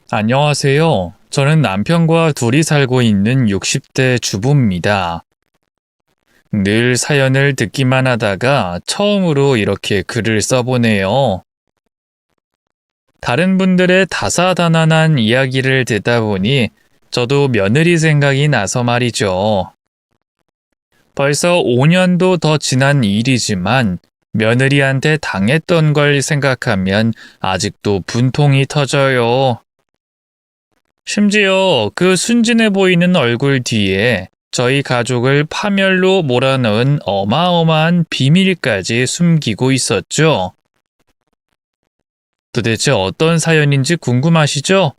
안녕하세요. 저는 남편과 둘이 살고 있는 60대 주부입니다. 늘 사연을 듣기만 하다가 처음으로 이렇게 글을 써보네요. 다른 분들의 다사다난한 이야기를 듣다 보니 저도 며느리 생각이 나서 말이죠. 벌써 5년도 더 지난 일이지만 며느리한테 당했던 걸 생각하면 아직도 분통이 터져요. 심지어 그 순진해 보이는 얼굴 뒤에 저희 가족을 파멸로 몰아넣은 어마어마한 비밀까지 숨기고 있었죠. 도대체 어떤 사연인지 궁금하시죠?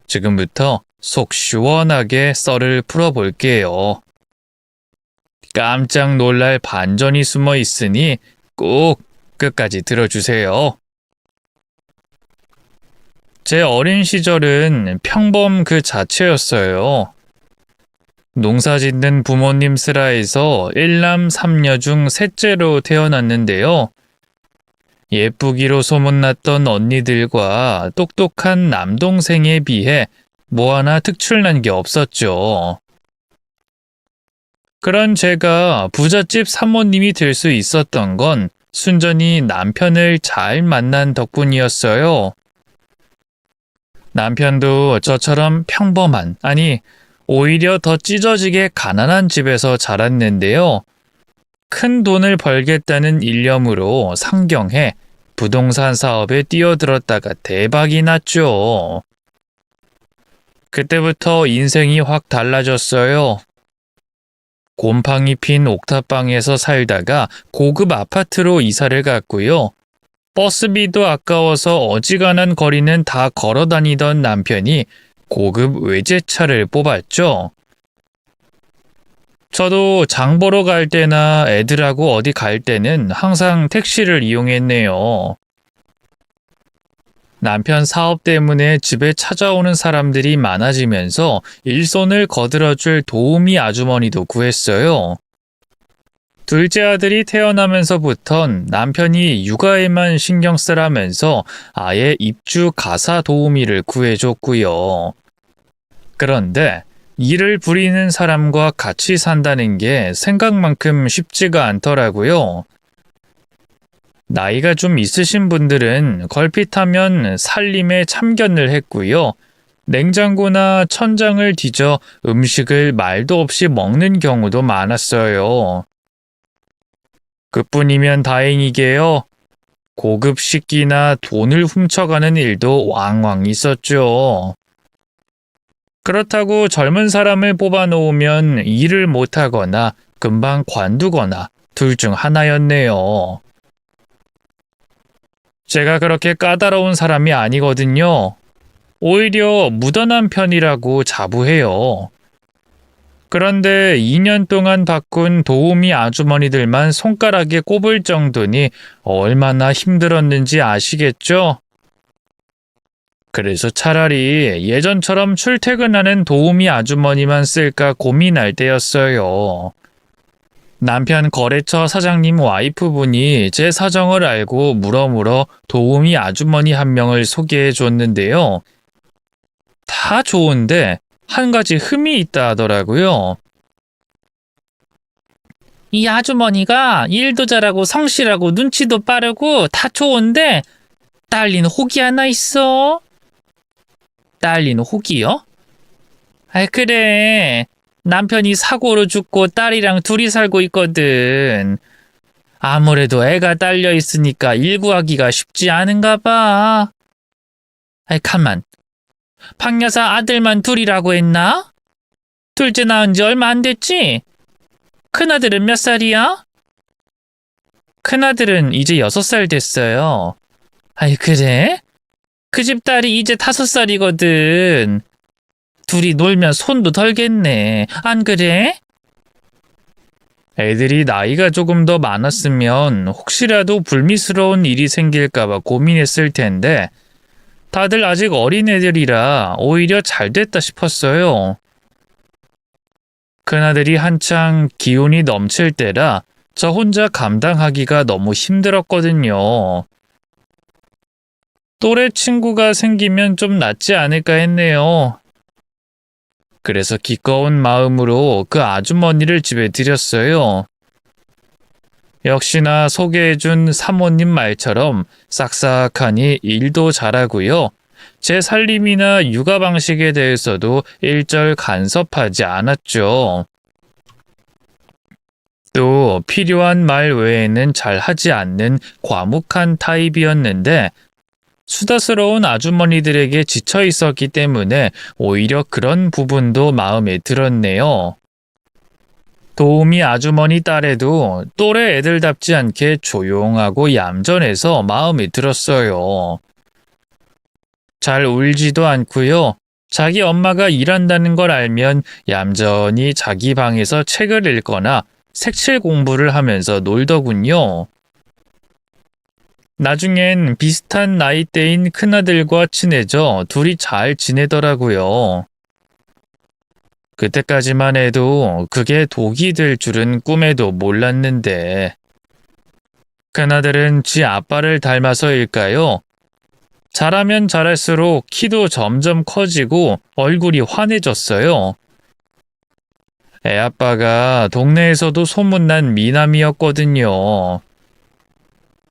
지금부터 속 시원하게 썰을 풀어볼게요. 깜짝 놀랄 반전이 숨어 있으니 꼭 끝까지 들어주세요. 제 어린 시절은 평범 그 자체였어요. 농사 짓는 부모님 슬하에서 일남 삼녀 중 셋째로 태어났는데요. 예쁘기로 소문났던 언니들과 똑똑한 남동생에 비해 뭐 하나 특출난 게 없었죠. 그런 제가 부잣집 사모님이 될 수 있었던 건 순전히 남편을 잘 만난 덕분이었어요. 남편도 저처럼 평범한, 아니, 오히려 더 찢어지게 가난한 집에서 자랐는데요. 큰 돈을 벌겠다는 일념으로 상경해 부동산 사업에 뛰어들었다가 대박이 났죠. 그때부터 인생이 확 달라졌어요. 곰팡이 핀 옥탑방에서 살다가 고급 아파트로 이사를 갔고요. 버스비도 아까워서 어지간한 거리는 다 걸어 다니던 남편이 고급 외제차를 뽑았죠. 저도 장 보러 갈 때나 애들하고 어디 갈 때는 항상 택시를 이용했네요. 남편 사업 때문에 집에 찾아오는 사람들이 많아지면서 일손을 거들어줄 도우미 아주머니도 구했어요. 둘째 아들이 태어나면서부턴 남편이 육아에만 신경 쓰라면서 아예 입주 가사 도우미를 구해줬고요. 그런데 일을 부리는 사람과 같이 산다는 게 생각만큼 쉽지가 않더라고요. 나이가 좀 있으신 분들은 걸핏하면 살림에 참견을 했고요. 냉장고나 천장을 뒤져 음식을 말도 없이 먹는 경우도 많았어요. 그뿐이면 다행이게요. 고급 식기나 돈을 훔쳐가는 일도 왕왕 있었죠. 그렇다고 젊은 사람을 뽑아놓으면 일을 못하거나 금방 관두거나 둘 중 하나였네요. 제가 그렇게 까다로운 사람이 아니거든요. 오히려 무던한 편이라고 자부해요. 그런데 2년 동안 바꾼 도우미 아주머니들만 손가락에 꼽을 정도니 얼마나 힘들었는지 아시겠죠? 그래서 차라리 예전처럼 출퇴근하는 도우미 아주머니만 쓸까 고민할 때였어요. 남편 거래처 사장님 와이프분이 제 사정을 알고 물어물어 도우미 아주머니 한 명을 소개해 줬는데요. 다 좋은데 한 가지 흠이 있다 하더라고요. 이 아주머니가 일도 잘하고 성실하고 눈치도 빠르고 다 좋은데 딸린 혹이 하나 있어. 딸린 혹이요? 아, 그래. 남편이 사고로 죽고 딸이랑 둘이 살고 있거든. 아무래도 애가 딸려 있으니까 일구하기가 쉽지 않은가 봐. 아이, 가만. 박여사 아들만 둘이라고 했나? 둘째 낳은 지 얼마 안 됐지? 큰아들은 몇 살이야? 큰아들은 이제 6살 됐어요. 아이, 그래? 그 집 딸이 이제 5살이거든. 둘이 놀면 손도 덜겠네. 안 그래? 애들이 나이가 조금 더 많았으면 혹시라도 불미스러운 일이 생길까봐 고민했을 텐데 다들 아직 어린 애들이라 오히려 잘 됐다 싶었어요. 큰아들이 한창 기운이 넘칠 때라 저 혼자 감당하기가 너무 힘들었거든요. 또래 친구가 생기면 좀 낫지 않을까 했네요. 그래서 기꺼운 마음으로 그 아주머니를 집에 들였어요. 역시나 소개해준 사모님 말처럼 싹싹하니 일도 잘하고요. 제 살림이나 육아 방식에 대해서도 일절 간섭하지 않았죠. 또 필요한 말 외에는 잘 하지 않는 과묵한 타입이었는데 수다스러운 아주머니들에게 지쳐 있었기 때문에 오히려 그런 부분도 마음에 들었네요. 도우미 아주머니 딸에도 또래 애들답지 않게 조용하고 얌전해서 마음에 들었어요. 잘 울지도 않고요. 자기 엄마가 일한다는 걸 알면 얌전히 자기 방에서 책을 읽거나 색칠 공부를 하면서 놀더군요. 나중엔 비슷한 나이대인 큰아들과 친해져 둘이 잘 지내더라고요. 그때까지만 해도 그게 독이 될 줄은 꿈에도 몰랐는데 큰아들은 지 아빠를 닮아서일까요? 자라면 자랄수록 키도 점점 커지고 얼굴이 환해졌어요. 애아빠가 동네에서도 소문난 미남이었거든요.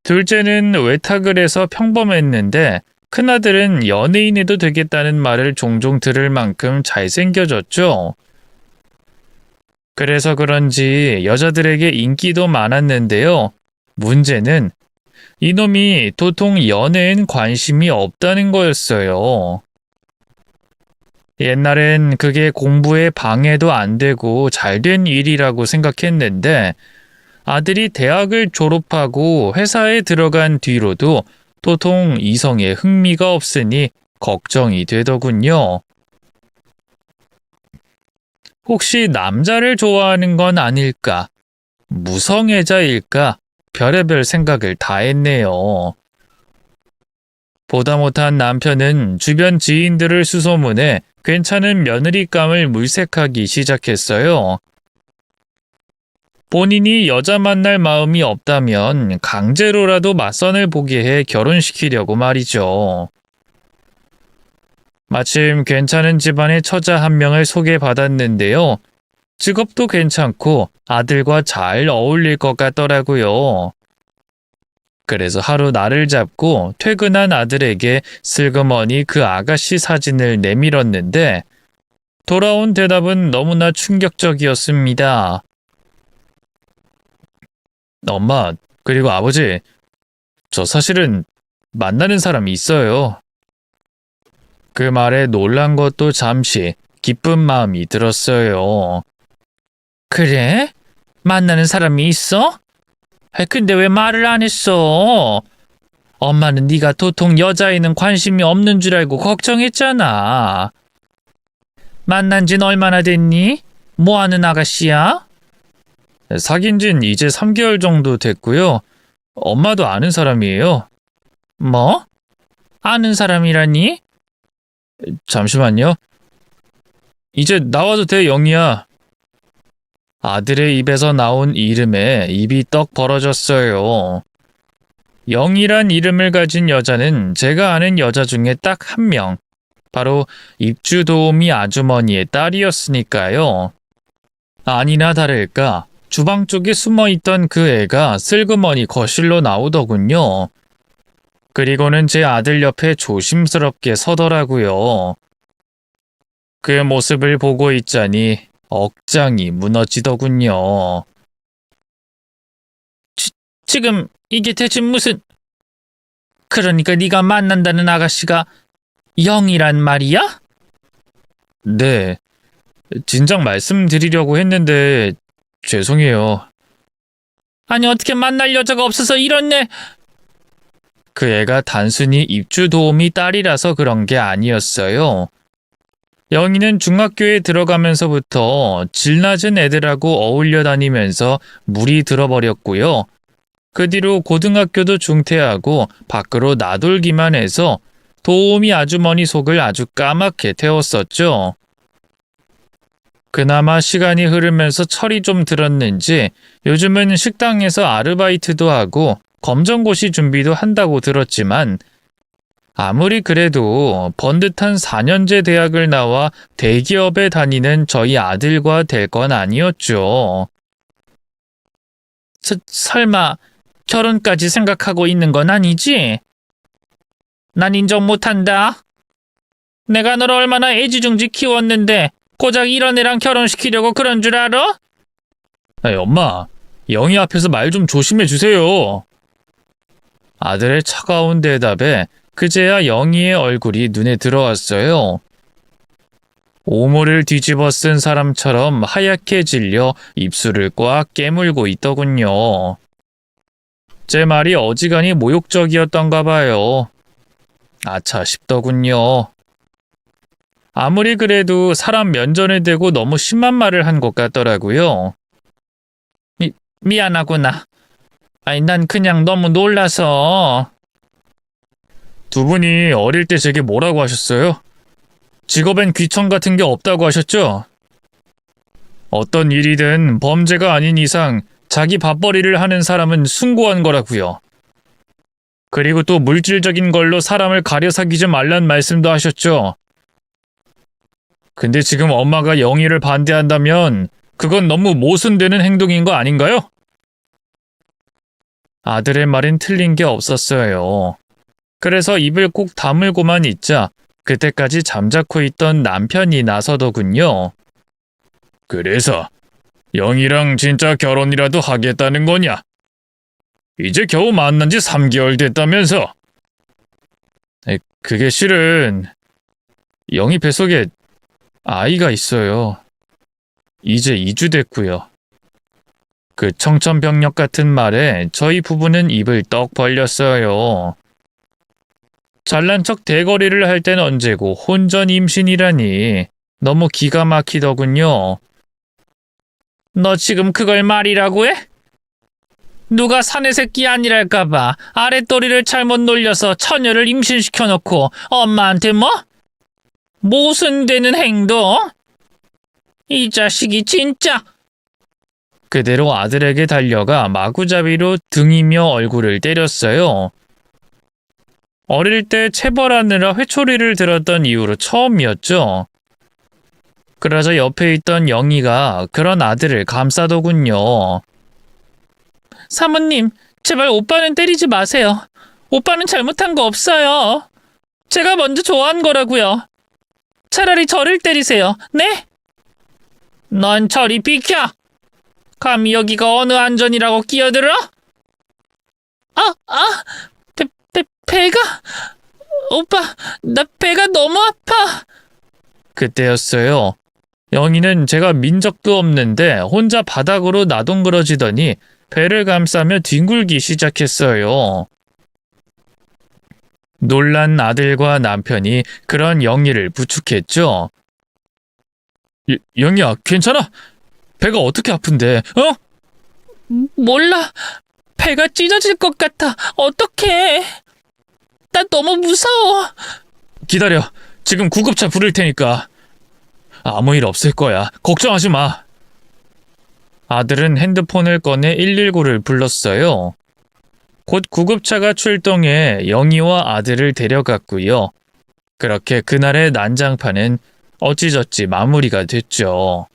둘째는 외탁을 해서 평범했는데 큰아들은 연예인해도 되겠다는 말을 종종 들을 만큼 잘생겨졌죠. 그래서 그런지 여자들에게 인기도 많았는데요. 문제는 이놈이 도통 연애엔 관심이 없다는 거였어요. 옛날엔 그게 공부에 방해도 안 되고 잘된 일이라고 생각했는데 아들이 대학을 졸업하고 회사에 들어간 뒤로도 도통 이성에 흥미가 없으니 걱정이 되더군요. 혹시 남자를 좋아하는 건 아닐까? 무성애자일까? 별의별 생각을 다 했네요. 보다 못한 남편은 주변 지인들을 수소문해 괜찮은 며느리감을 물색하기 시작했어요. 본인이 여자 만날 마음이 없다면 강제로라도 맞선을 보게 해 결혼시키려고 말이죠. 마침 괜찮은 집안의 처자 한 명을 소개받았는데요. 직업도 괜찮고 아들과 잘 어울릴 것 같더라고요. 그래서 하루 날을 잡고 퇴근한 아들에게 슬그머니 그 아가씨 사진을 내밀었는데 돌아온 대답은 너무나 충격적이었습니다. 엄마, 그리고 아버지, 저 사실은 만나는 사람이 있어요. 그 말에 놀란 것도 잠시 기쁜 마음이 들었어요. 그래? 만나는 사람이 있어? 근데 왜 말을 안 했어? 엄마는 네가 도통 여자에는 관심이 없는 줄 알고 걱정했잖아. 만난 진 얼마나 됐니? 뭐 하는 아가씨야? 사귄 진 이제 3개월 정도 됐고요. 엄마도 아는 사람이에요. 뭐? 아는 사람이라니? 잠시만요. 이제 나와도 돼, 영희야. 아들의 입에서 나온 이름에 입이 떡 벌어졌어요. 영희란 이름을 가진 여자는 제가 아는 여자 중에 딱 한 명. 바로 입주도우미 아주머니의 딸이었으니까요. 아니나 다를까 주방 쪽에 숨어있던 그 애가 슬그머니 거실로 나오더군요. 그리고는 제 아들 옆에 조심스럽게 서더라고요. 그 모습을 보고 있자니 억장이 무너지더군요. 지금 이게 대체 무슨... 그러니까 네가 만난다는 아가씨가 영이란 말이야? 네, 진작 말씀드리려고 했는데 죄송해요. 아니 어떻게 만날 여자가 없어서 이런 애... 그 애가 단순히 입주도우미 딸이라서 그런 게 아니었어요. 영희는 중학교에 들어가면서부터 질 낮은 애들하고 어울려 다니면서 물이 들어버렸고요. 그 뒤로 고등학교도 중퇴하고 밖으로 나돌기만 해서 도우미 아주머니 속을 아주 까맣게 태웠었죠. 그나마 시간이 흐르면서 철이 좀 들었는지 요즘은 식당에서 아르바이트도 하고 검정고시 준비도 한다고 들었지만 아무리 그래도 번듯한 4년제 대학을 나와 대기업에 다니는 저희 아들과 될 건 아니었죠. 설마 결혼까지 생각하고 있는 건 아니지? 난 인정 못한다. 내가 너를 얼마나 애지중지 키웠는데 고작 이런 애랑 결혼시키려고 그런 줄 알아? 아이, 엄마, 영희 앞에서 말 좀 조심해 주세요. 아들의 차가운 대답에 그제야 영희의 얼굴이 눈에 들어왔어요. 오모를 뒤집어 쓴 사람처럼 하얗게 질려 입술을 꽉 깨물고 있더군요. 제 말이 어지간히 모욕적이었던가 봐요. 아차 싶더군요. 아무리 그래도 사람 면전에 대고 너무 심한 말을 한 것 같더라고요. 미안하구나. 아니, 난 그냥 너무 놀라서. 두 분이 어릴 때 제게 뭐라고 하셨어요? 직업엔 귀청 같은 게 없다고 하셨죠? 어떤 일이든 범죄가 아닌 이상 자기 밥벌이를 하는 사람은 숭고한 거라고요. 그리고 또 물질적인 걸로 사람을 가려 사귀지 말란 말씀도 하셨죠? 근데 지금 엄마가 영희를 반대한다면 그건 너무 모순되는 행동인 거 아닌가요? 아들의 말엔 틀린 게 없었어요. 그래서 입을 꼭 다물고만 있자 그때까지 잠자코 있던 남편이 나서더군요. 그래서 영희랑 진짜 결혼이라도 하겠다는 거냐? 이제 겨우 만난 지 3개월 됐다면서? 그게 실은 영희 뱃속에 아이가 있어요. 이제 2주 됐고요. 그 청천벽력 같은 말에 저희 부부는 입을 떡 벌렸어요. 잘난 척 대거리를 할 땐 언제고 혼전 임신이라니 너무 기가 막히더군요. 너 지금 그걸 말이라고 해? 누가 사내 새끼 아니랄까봐 아랫도리를 잘못 놀려서 처녀를 임신시켜놓고 엄마한테 뭐? 모순되는 행동? 이 자식이 진짜! 그대로 아들에게 달려가 마구잡이로 등이며 얼굴을 때렸어요. 어릴 때 체벌하느라 회초리를 들었던 이후로 처음이었죠. 그러자 옆에 있던 영희가 그런 아들을 감싸더군요. 사모님, 제발 오빠는 때리지 마세요. 오빠는 잘못한 거 없어요. 제가 먼저 좋아한 거라고요. 차라리 저를 때리세요. 네? 넌 저리 비켜! 감히 여기가 어느 안전이라고 끼어들어? 배가... 오빠, 나 배가 너무 아파. 그때였어요. 영희는 제가 민 적도 없는데 혼자 바닥으로 나동그러지더니 배를 감싸며 뒹굴기 시작했어요. 놀란 아들과 남편이 그런 영희를 부축했죠. 영희야, 괜찮아? 배가 어떻게 아픈데, 어? 몰라. 배가 찢어질 것 같아. 어떡해. 나 너무 무서워. 기다려. 지금 구급차 부를 테니까. 아무 일 없을 거야. 걱정하지 마. 아들은 핸드폰을 꺼내 119를 불렀어요. 곧 구급차가 출동해 영희와 아들을 데려갔고요. 그렇게 그날의 난장판은 어찌저찌 마무리가 됐죠.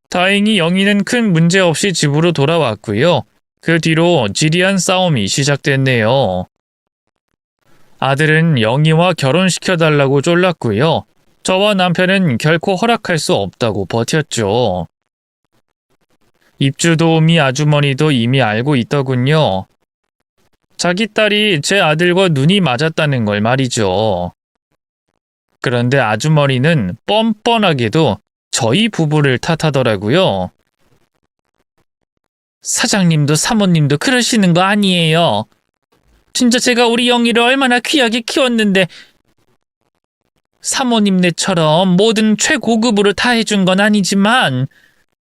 다행히 영희는 큰 문제 없이 집으로 돌아왔고요. 그 뒤로 지리한 싸움이 시작됐네요. 아들은 영희와 결혼시켜달라고 쫄랐고요. 저와 남편은 결코 허락할 수 없다고 버텼죠. 입주 도우미 아주머니도 이미 알고 있더군요. 자기 딸이 제 아들과 눈이 맞았다는 걸 말이죠. 그런데 아주머니는 뻔뻔하게도 저희 부부를 탓하더라고요. 사장님도 사모님도 그러시는 거 아니에요. 진짜 제가 우리 영희를 얼마나 귀하게 키웠는데 사모님네처럼 모든 최고급으로 다 해준 건 아니지만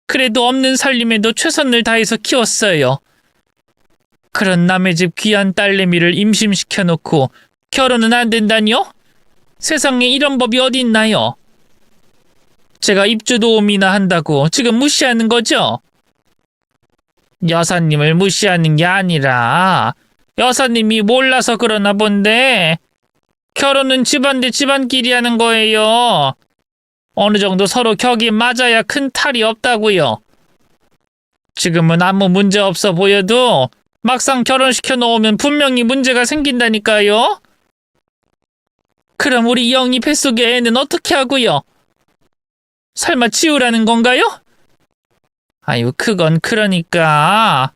그래도 없는 살림에도 최선을 다해서 키웠어요. 그런 남의 집 귀한 딸내미를 임신시켜놓고 결혼은 안 된다니요? 세상에 이런 법이 어디 있나요? 제가 입주도우미나 한다고 지금 무시하는 거죠? 여사님을 무시하는 게 아니라 여사님이 몰라서 그러나 본데 결혼은 집안 대 집안끼리 하는 거예요. 어느 정도 서로 격이 맞아야 큰 탈이 없다고요. 지금은 아무 문제 없어 보여도 막상 결혼시켜 놓으면 분명히 문제가 생긴다니까요. 그럼 우리 영희 뱃속의 애는 어떻게 하고요? 설마 지우라는 건가요? 아유, 그건 그러니까.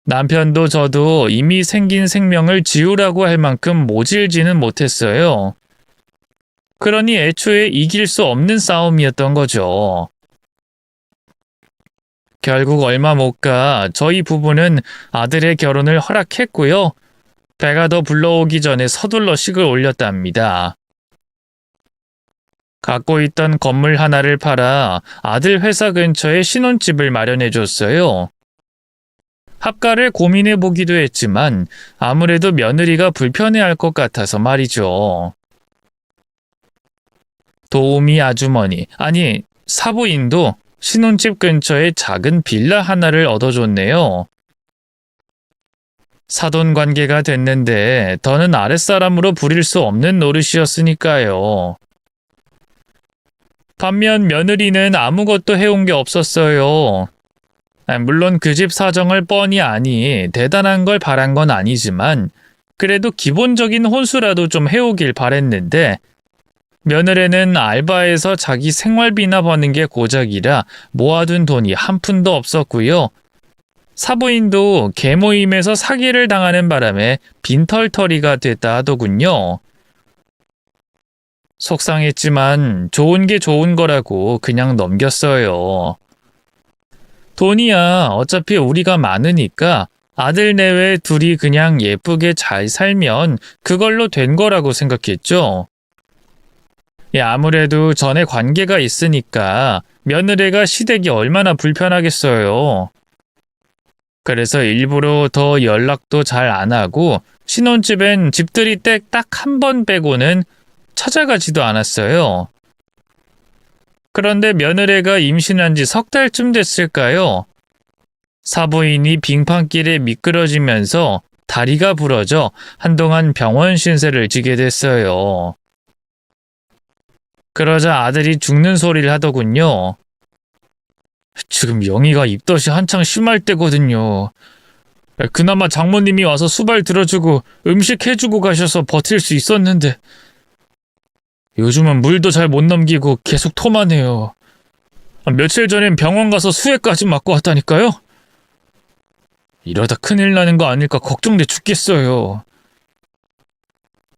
남편도 저도 이미 생긴 생명을 지우라고 할 만큼 모질지는 못했어요. 그러니 애초에 이길 수 없는 싸움이었던 거죠. 결국 얼마 못 가 저희 부부는 아들의 결혼을 허락했고요. 배가 더 불러오기 전에 서둘러 식을 올렸답니다. 갖고 있던 건물 하나를 팔아 아들 회사 근처에 신혼집을 마련해줬어요. 합가를 고민해보기도 했지만 아무래도 며느리가 불편해할 것 같아서 말이죠. 도우미 아주머니, 아니 사부인도 신혼집 근처에 작은 빌라 하나를 얻어줬네요. 사돈 관계가 됐는데 더는 아랫사람으로 부릴 수 없는 노릇이었으니까요. 반면 며느리는 아무것도 해온 게 없었어요. 물론 그 집 사정을 뻔히 아니 대단한 걸 바란 건 아니지만 그래도 기본적인 혼수라도 좀 해오길 바랬는데 며느리는 알바해서 자기 생활비나 버는 게 고작이라 모아둔 돈이 한 푼도 없었고요. 사부인도 개모임에서 사기를 당하는 바람에 빈털터리가 됐다 하더군요. 속상했지만 좋은 게 좋은 거라고 그냥 넘겼어요. 돈이야 어차피 우리가 많으니까 아들 내외 둘이 그냥 예쁘게 잘 살면 그걸로 된 거라고 생각했죠. 아무래도 전에 관계가 있으니까 며느리가 시댁이 얼마나 불편하겠어요. 그래서 일부러 더 연락도 잘 안 하고 신혼집엔 집들이 때 딱 한 번 빼고는 찾아가지도 않았어요. 그런데 며느리가 임신한 지 석 달쯤 됐을까요? 사부인이 빙판길에 미끄러지면서 다리가 부러져 한동안 병원 신세를 지게 됐어요. 그러자 아들이 죽는 소리를 하더군요. 지금 영희가 입덧이 한창 심할 때거든요. 그나마 장모님이 와서 수발 들어주고 음식 해주고 가셔서 버틸 수 있었는데 요즘은 물도 잘 못 넘기고 계속 토만 해요. 며칠 전엔 병원 가서 수액까지 맞고 왔다니까요. 이러다 큰일 나는 거 아닐까 걱정돼 죽겠어요.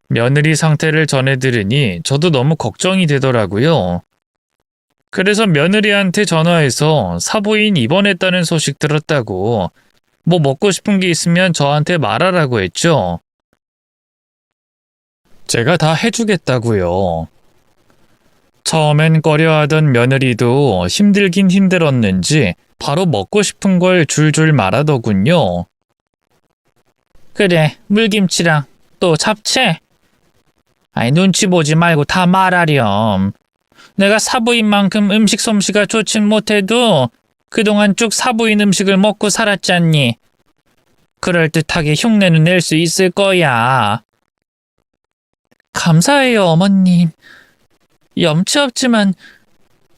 며느리 상태를 전해 들으니 저도 너무 걱정이 되더라고요. 그래서 며느리한테 전화해서 사부인 입원했다는 소식 들었다고 뭐 먹고 싶은 게 있으면 저한테 말하라고 했죠. 제가 다 해주겠다고요. 처음엔 꺼려하던 며느리도 힘들긴 힘들었는지 바로 먹고 싶은 걸 줄줄 말하더군요. 그래, 물김치랑 또 잡채. 아이, 눈치 보지 말고 다 말하렴. 내가 사부인만큼 음식 솜씨가 좋진 못해도 그동안 쭉 사부인 음식을 먹고 살았잖니. 그럴듯하게 흉내는 낼 수 있을 거야. 감사해요, 어머님. 염치 없지만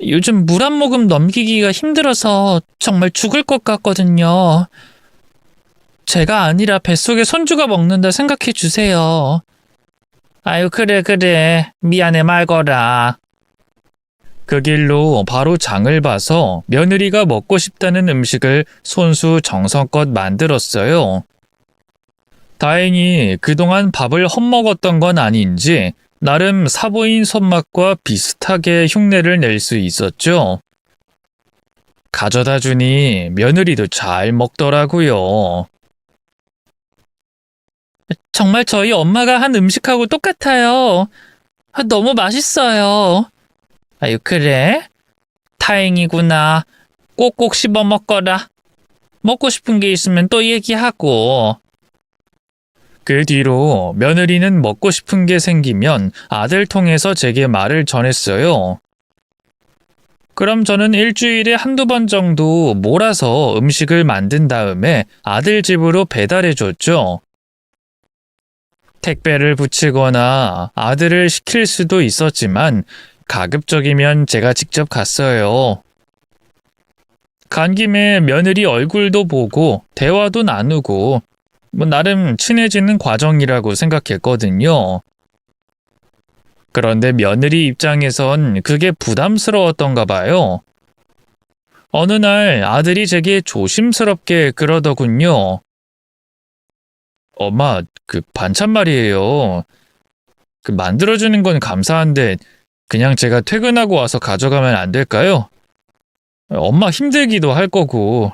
요즘 물 한 모금 넘기기가 힘들어서 정말 죽을 것 같거든요. 제가 아니라 뱃속에 손주가 먹는다 생각해 주세요. 아유, 그래. 미안해 말거라. 그 길로 바로 장을 봐서 며느리가 먹고 싶다는 음식을 손수 정성껏 만들었어요. 다행히 그동안 밥을 헛먹었던 건 아닌지 나름 사부인 손맛과 비슷하게 흉내를 낼 수 있었죠. 가져다 주니 며느리도 잘 먹더라고요. 정말 저희 엄마가 한 음식하고 똑같아요. 너무 맛있어요. 아유, 그래? 다행이구나. 꼭꼭 씹어 먹거라. 먹고 싶은 게 있으면 또 얘기하고. 그 뒤로 며느리는 먹고 싶은 게 생기면 아들 통해서 제게 말을 전했어요. 그럼 저는 일주일에 한두 번 정도 몰아서 음식을 만든 다음에 아들 집으로 배달해 줬죠. 택배를 붙이거나 아들을 시킬 수도 있었지만 가급적이면 제가 직접 갔어요. 간 김에 며느리 얼굴도 보고 대화도 나누고 나름 친해지는 과정이라고 생각했거든요. 그런데 며느리 입장에선 그게 부담스러웠던가 봐요. 어느 날 아들이 제게 조심스럽게 그러더군요. 엄마, 그 반찬 말이에요. 그 만들어주는 건 감사한데 그냥 제가 퇴근하고 와서 가져가면 안 될까요? 엄마 힘들기도 할 거고.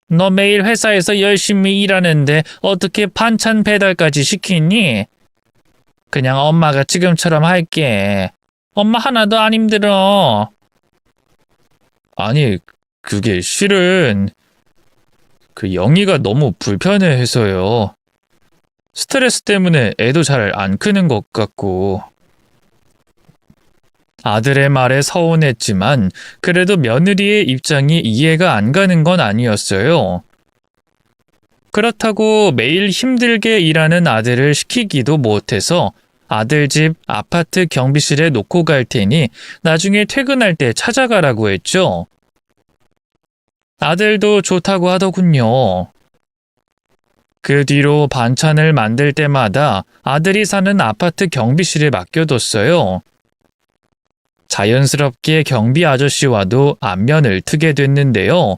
너 매일 회사에서 열심히 일하는데 어떻게 반찬 배달까지 시키니? 그냥 엄마가 지금처럼 할게. 엄마 하나도 안 힘들어. 아니, 그게 실은 그 영희가 너무 불편해해서요. 스트레스 때문에 애도 잘 안 크는 것 같고. 아들의 말에 서운했지만 그래도 며느리의 입장이 이해가 안 가는 건 아니었어요. 그렇다고 매일 힘들게 일하는 아들을 시키기도 못해서 아들 집 아파트 경비실에 놓고 갈 테니 나중에 퇴근할 때 찾아가라고 했죠. 아들도 좋다고 하더군요. 그 뒤로 반찬을 만들 때마다 아들이 사는 아파트 경비실에 맡겨뒀어요. 자연스럽게 경비 아저씨와도 안면을 트게 됐는데요.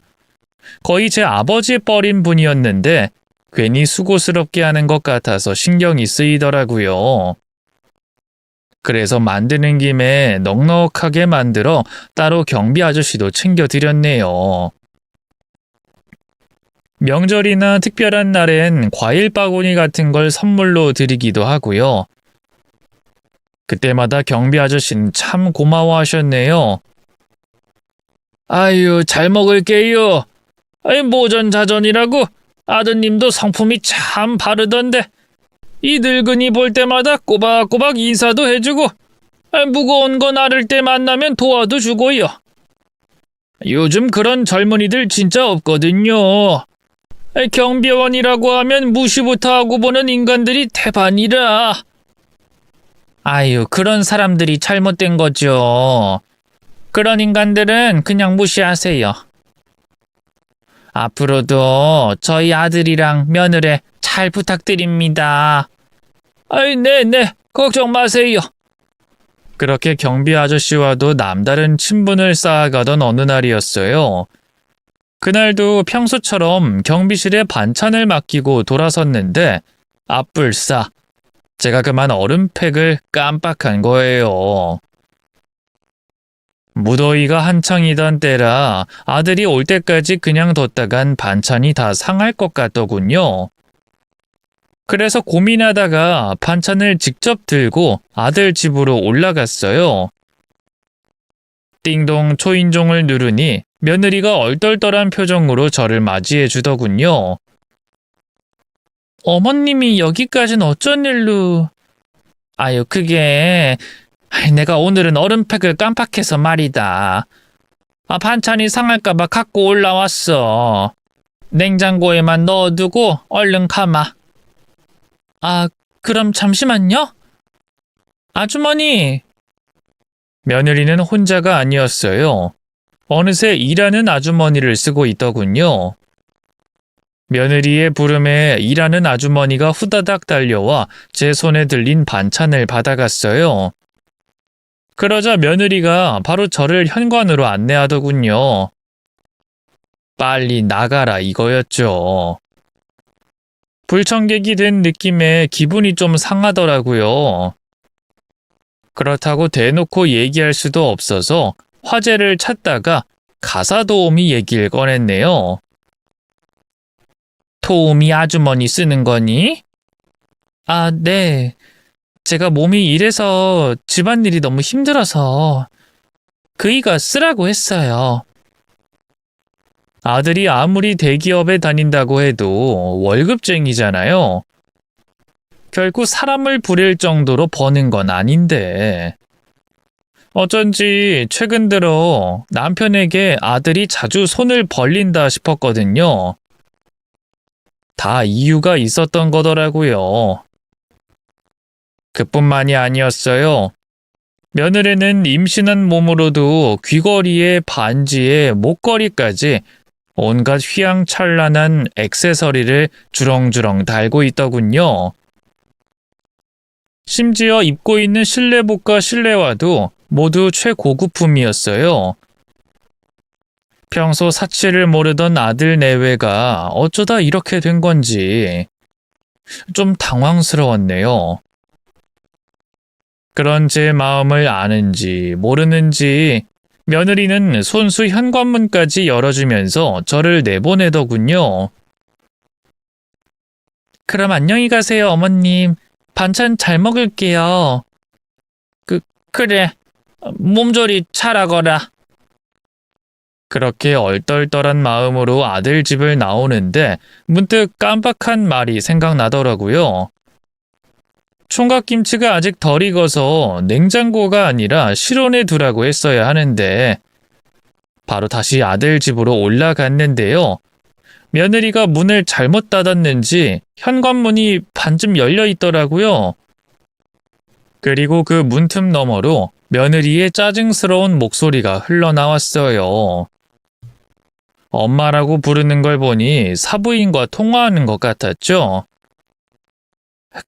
거의 제 아버지 뻘인 분이었는데 괜히 수고스럽게 하는 것 같아서 신경이 쓰이더라고요. 그래서 만드는 김에 넉넉하게 만들어 따로 경비 아저씨도 챙겨드렸네요. 명절이나 특별한 날엔 과일 바구니 같은 걸 선물로 드리기도 하고요. 그때마다 경비 아저씨는 참 고마워하셨네요. 아유, 잘 먹을게요. 아이, 모전자전이라고 아드님도 성품이 참 바르던데 이 늙은이 볼 때마다 꼬박꼬박 인사도 해주고 무거운 거 나를 때 만나면 도와도 주고요. 요즘 그런 젊은이들 진짜 없거든요. 경비원이라고 하면 무시부터 하고 보는 인간들이 태반이라. 아유, 그런 사람들이 잘못된 거죠. 그런 인간들은 그냥 무시하세요. 앞으로도 저희 아들이랑 며느리 잘 부탁드립니다. 아이, 네네, 걱정 마세요. 그렇게 경비 아저씨와도 남다른 친분을 쌓아가던 어느 날이었어요. 그날도 평소처럼 경비실에 반찬을 맡기고 돌아섰는데 앞불싸 제가 그만 얼음팩을 깜빡한 거예요. 무더위가 한창이던 때라 아들이 올 때까지 그냥 뒀다간 반찬이 다 상할 것 같더군요. 그래서 고민하다가 반찬을 직접 들고 아들 집으로 올라갔어요. 띵동 초인종을 누르니 며느리가 얼떨떨한 표정으로 저를 맞이해 주더군요. 어머님이 여기까진 어쩐 일로... 아유, 그게... 내가 오늘은 얼음팩을 깜빡해서 말이다. 반찬이 상할까봐 갖고 올라왔어. 냉장고에만 넣어두고 얼른 가마. 그럼 잠시만요. 아주머니. 며느리는 혼자가 아니었어요. 어느새 일하는 아주머니를 쓰고 있더군요. 며느리의 부름에 일하는 아주머니가 후다닥 달려와 제 손에 들린 반찬을 받아갔어요. 그러자 며느리가 바로 저를 현관으로 안내하더군요. 빨리 나가라 이거였죠. 불청객이 된 느낌에 기분이 좀 상하더라고요. 그렇다고 대놓고 얘기할 수도 없어서 화제를 찾다가 가사 도우미 얘기를 꺼냈네요. 도우미 아주머니 쓰는 거니? 네. 제가 몸이 이래서 집안일이 너무 힘들어서 그이가 쓰라고 했어요. 아들이 아무리 대기업에 다닌다고 해도 월급쟁이잖아요. 결국 사람을 부릴 정도로 버는 건 아닌데. 어쩐지 최근 들어 남편에게 아들이 자주 손을 벌린다 싶었거든요. 다 이유가 있었던 거더라고요. 그뿐만이 아니었어요. 며느리는 임신한 몸으로도 귀걸이에 반지에 목걸이까지 온갖 휘황찬란한 액세서리를 주렁주렁 달고 있더군요. 심지어 입고 있는 실내복과 실내화도 모두 최고급품이었어요. 평소 사치를 모르던 아들 내외가 어쩌다 이렇게 된 건지 좀 당황스러웠네요. 그런 제 마음을 아는지 모르는지 며느리는 손수 현관문까지 열어주면서 저를 내보내더군요. 그럼 안녕히 가세요, 어머님. 반찬 잘 먹을게요. 그래. 몸조리 잘하거라. 그렇게 얼떨떨한 마음으로 아들 집을 나오는데 문득 깜빡한 말이 생각나더라고요. 총각김치가 아직 덜 익어서 냉장고가 아니라 실온에 두라고 했어야 하는데 바로 다시 아들 집으로 올라갔는데요. 며느리가 문을 잘못 닫았는지 현관문이 반쯤 열려 있더라고요. 그리고 그 문틈 너머로 며느리의 짜증스러운 목소리가 흘러나왔어요. 엄마라고 부르는 걸 보니 사부인과 통화하는 것 같았죠?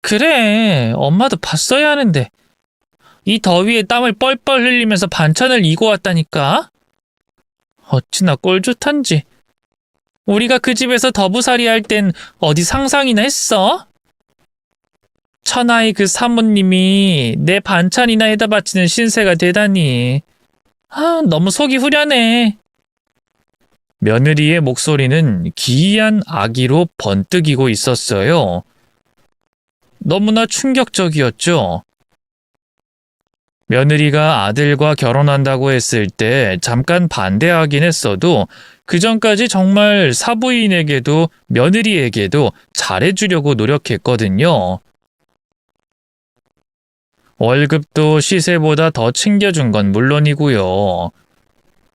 그래, 엄마도 봤어야 하는데. 이 더위에 땀을 뻘뻘 흘리면서 반찬을 이고 왔다니까? 어찌나 꼴좋단지. 우리가 그 집에서 더부살이 할 땐 어디 상상이나 했어? 천하의 그 사모님이 내 반찬이나 해다 바치는 신세가 되다니. 너무 속이 후련해. 며느리의 목소리는 기이한 악의로 번뜩이고 있었어요. 너무나 충격적이었죠. 며느리가 아들과 결혼한다고 했을 때 잠깐 반대하긴 했어도 그 전까지 정말 사부인에게도 며느리에게도 잘해주려고 노력했거든요. 월급도 시세보다 더 챙겨준 건 물론이고요.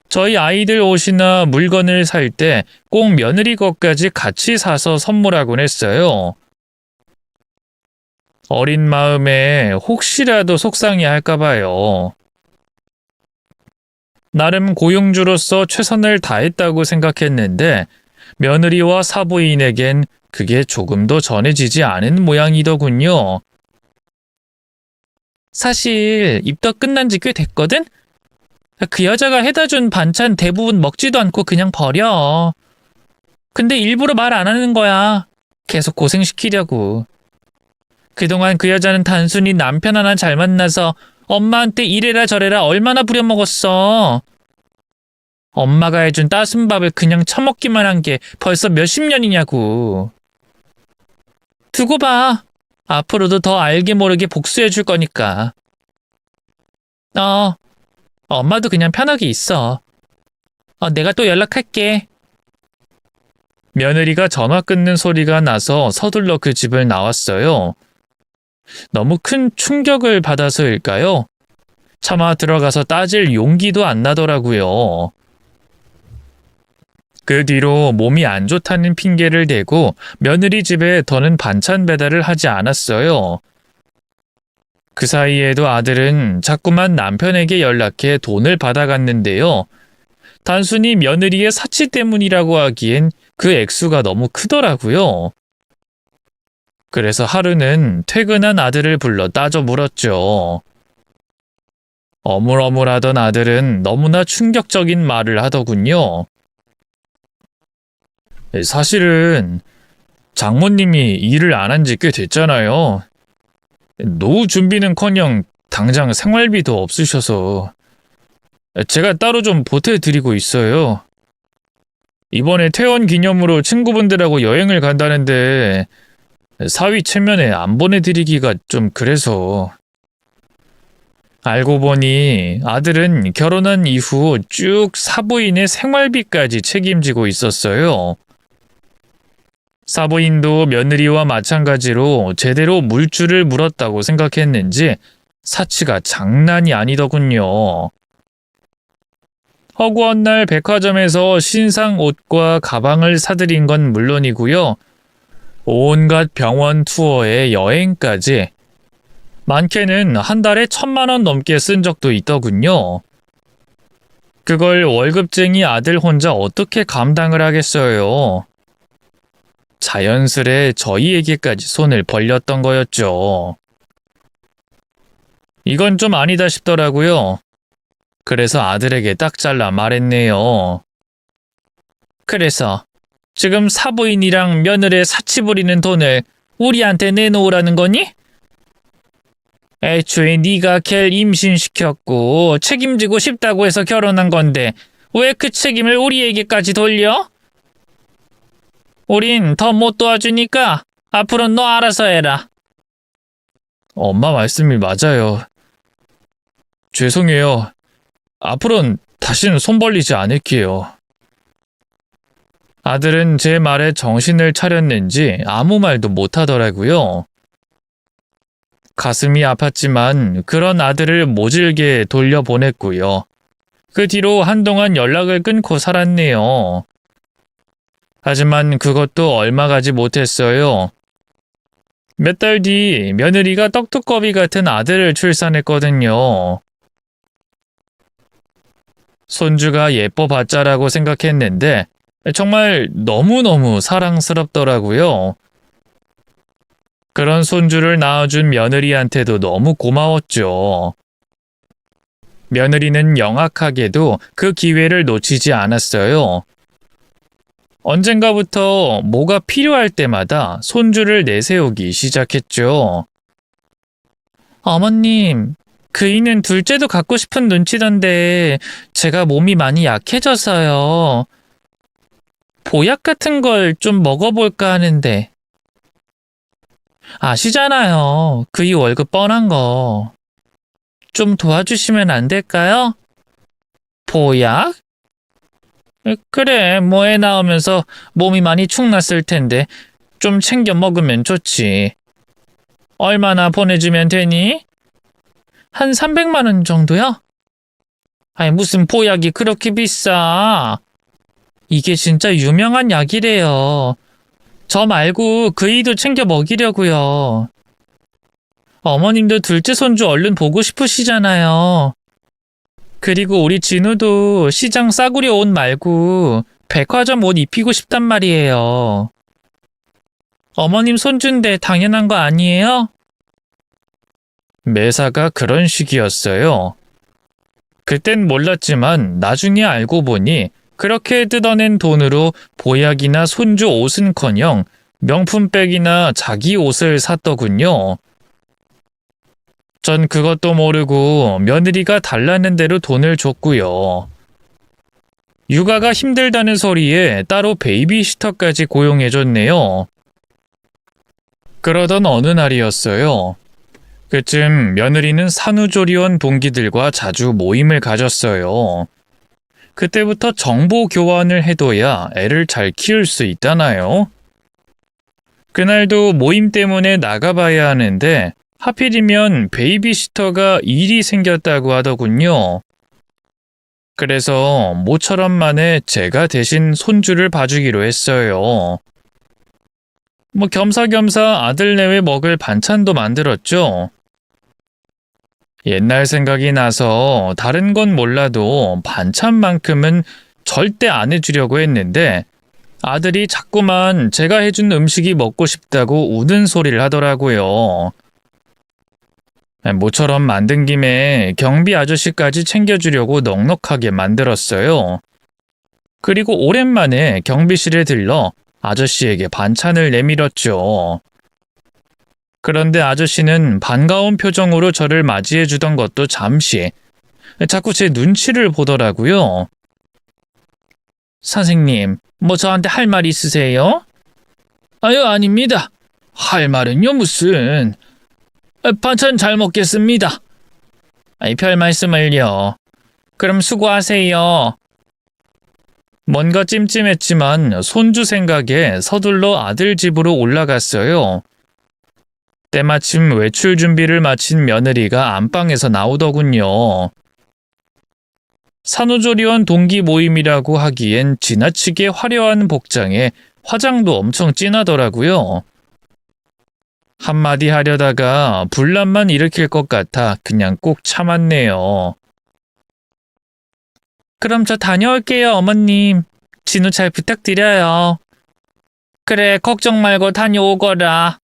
저희 아이들 옷이나 물건을 살 때 꼭 며느리 것까지 같이 사서 선물하곤 했어요. 어린 마음에 혹시라도 속상해 할까 봐요. 나름 고용주로서 최선을 다했다고 생각했는데 며느리와 사부인에겐 그게 조금도 전해지지 않은 모양이더군요. 사실 입덧 끝난 지 꽤 됐거든? 그 여자가 해다 준 반찬 대부분 먹지도 않고 그냥 버려. 근데 일부러 말 안 하는 거야. 계속 고생시키려고. 그동안 그 여자는 단순히 남편 하나 잘 만나서 엄마한테 이래라 저래라 얼마나 부려먹었어. 엄마가 해준 따순 밥을 그냥 처먹기만 한 게 벌써 몇십 년이냐고. 두고 봐. 앞으로도 더 알게 모르게 복수해 줄 거니까. 엄마도 그냥 편하게 있어. 내가 또 연락할게. 며느리가 전화 끊는 소리가 나서 서둘러 그 집을 나왔어요. 너무 큰 충격을 받아서일까요? 차마 들어가서 따질 용기도 안 나더라고요. 그 뒤로 몸이 안 좋다는 핑계를 대고 며느리 집에 더는 반찬 배달을 하지 않았어요. 그 사이에도 아들은 자꾸만 남편에게 연락해 돈을 받아갔는데요. 단순히 며느리의 사치 때문이라고 하기엔 그 액수가 너무 크더라고요. 그래서 하루는 퇴근한 아들을 불러 따져 물었죠. 어물어물하던 아들은 너무나 충격적인 말을 하더군요. 사실은 장모님이 일을 안 한 지 꽤 됐잖아요. 노후 준비는커녕 당장 생활비도 없으셔서 제가 따로 좀 보태드리고 있어요. 이번에 퇴원 기념으로 친구분들하고 여행을 간다는데 사위 체면에 안 보내드리기가 좀 그래서. 알고 보니 아들은 결혼한 이후 쭉 사부인의 생활비까지 책임지고 있었어요. 사부인도 며느리와 마찬가지로 제대로 물줄을 물었다고 생각했는지 사치가 장난이 아니더군요. 허구한 날 백화점에서 신상 옷과 가방을 사들인 건 물론이고요. 온갖 병원 투어에 여행까지 많게는 한 달에 1,000만 원 넘게 쓴 적도 있더군요. 그걸 월급쟁이 아들 혼자 어떻게 감당을 하겠어요. 자연스레 저희에게까지 손을 벌렸던 거였죠. 이건 좀 아니다 싶더라고요. 그래서 아들에게 딱 잘라 말했네요. 그래서 지금 사부인이랑 며느리에 사치 부리는 돈을 우리한테 내놓으라는 거니? 애초에 네가 걔를 임신시켰고 책임지고 싶다고 해서 결혼한 건데 왜 그 책임을 우리에게까지 돌려? 우린 더 못 도와주니까 앞으로 너 알아서 해라. 엄마 말씀이 맞아요. 죄송해요. 앞으로는 다시는 손 벌리지 않을게요. 아들은 제 말에 정신을 차렸는지 아무 말도 못하더라고요. 가슴이 아팠지만 그런 아들을 모질게 돌려보냈고요. 그 뒤로 한동안 연락을 끊고 살았네요. 하지만 그것도 얼마 가지 못했어요. 몇 달 뒤 며느리가 떡두꺼비 같은 아들을 출산했거든요. 손주가 예뻐봤자라고 생각했는데 정말 너무너무 사랑스럽더라고요. 그런 손주를 낳아준 며느리한테도 너무 고마웠죠. 며느리는 영악하게도 그 기회를 놓치지 않았어요. 언젠가부터 뭐가 필요할 때마다 손주를 내세우기 시작했죠. 어머님, 그이는 둘째도 갖고 싶은 눈치던데 제가 몸이 많이 약해져서요. 보약 같은 걸 좀 먹어볼까 하는데. 아시잖아요. 그이 월급 뻔한 거. 좀 도와주시면 안 될까요? 보약? 그래, 뭐 애 낳으면서 몸이 많이 축났을 텐데 좀 챙겨 먹으면 좋지. 얼마나 보내주면 되니? 한 300만 원 정도요? 아니, 무슨 보약이 그렇게 비싸? 이게 진짜 유명한 약이래요. 저 말고 그이도 챙겨 먹이려고요. 어머님도 둘째 손주 얼른 보고 싶으시잖아요. 그리고 우리 진우도 시장 싸구려 옷 말고 백화점 옷 입히고 싶단 말이에요. 어머님 손주인데 당연한 거 아니에요? 매사가 그런 식이었어요. 그땐 몰랐지만 나중에 알고 보니 그렇게 뜯어낸 돈으로 보약이나 손주 옷은커녕 명품백이나 자기 옷을 샀더군요. 전 그것도 모르고 며느리가 달라는 대로 돈을 줬고요. 육아가 힘들다는 소리에 따로 베이비시터까지 고용해줬네요. 그러던 어느 날이었어요. 그쯤 며느리는 산후조리원 동기들과 자주 모임을 가졌어요. 그때부터 정보 교환을 해둬야 애를 잘 키울 수 있다나요? 그날도 모임 때문에 나가봐야 하는데 하필이면 베이비시터가 일이 생겼다고 하더군요. 그래서 모처럼 만에 제가 대신 손주를 봐주기로 했어요. 뭐 겸사겸사 아들 내외 먹을 반찬도 만들었죠. 옛날 생각이 나서 다른 건 몰라도 반찬만큼은 절대 안 해주려고 했는데 아들이 자꾸만 제가 해준 음식이 먹고 싶다고 우는 소리를 하더라고요. 모처럼 만든 김에 경비 아저씨까지 챙겨주려고 넉넉하게 만들었어요. 그리고 오랜만에 경비실에 들러 아저씨에게 반찬을 내밀었죠. 그런데 아저씨는 반가운 표정으로 저를 맞이해 주던 것도 잠시 자꾸 제 눈치를 보더라고요. 선생님, 뭐 저한테 할 말 있으세요? 아유, 아닙니다. 할 말은요 무슨. 반찬 잘 먹겠습니다. 별 말씀을요. 그럼 수고하세요. 뭔가 찜찜했지만 손주 생각에 서둘러 아들 집으로 올라갔어요. 때마침 외출 준비를 마친 며느리가 안방에서 나오더군요. 산후조리원 동기 모임이라고 하기엔 지나치게 화려한 복장에 화장도 엄청 진하더라고요. 한마디 하려다가 분란만 일으킬 것 같아 그냥 꾹 참았네요. 그럼 저 다녀올게요, 어머님. 진우 잘 부탁드려요. 그래, 걱정 말고 다녀오거라.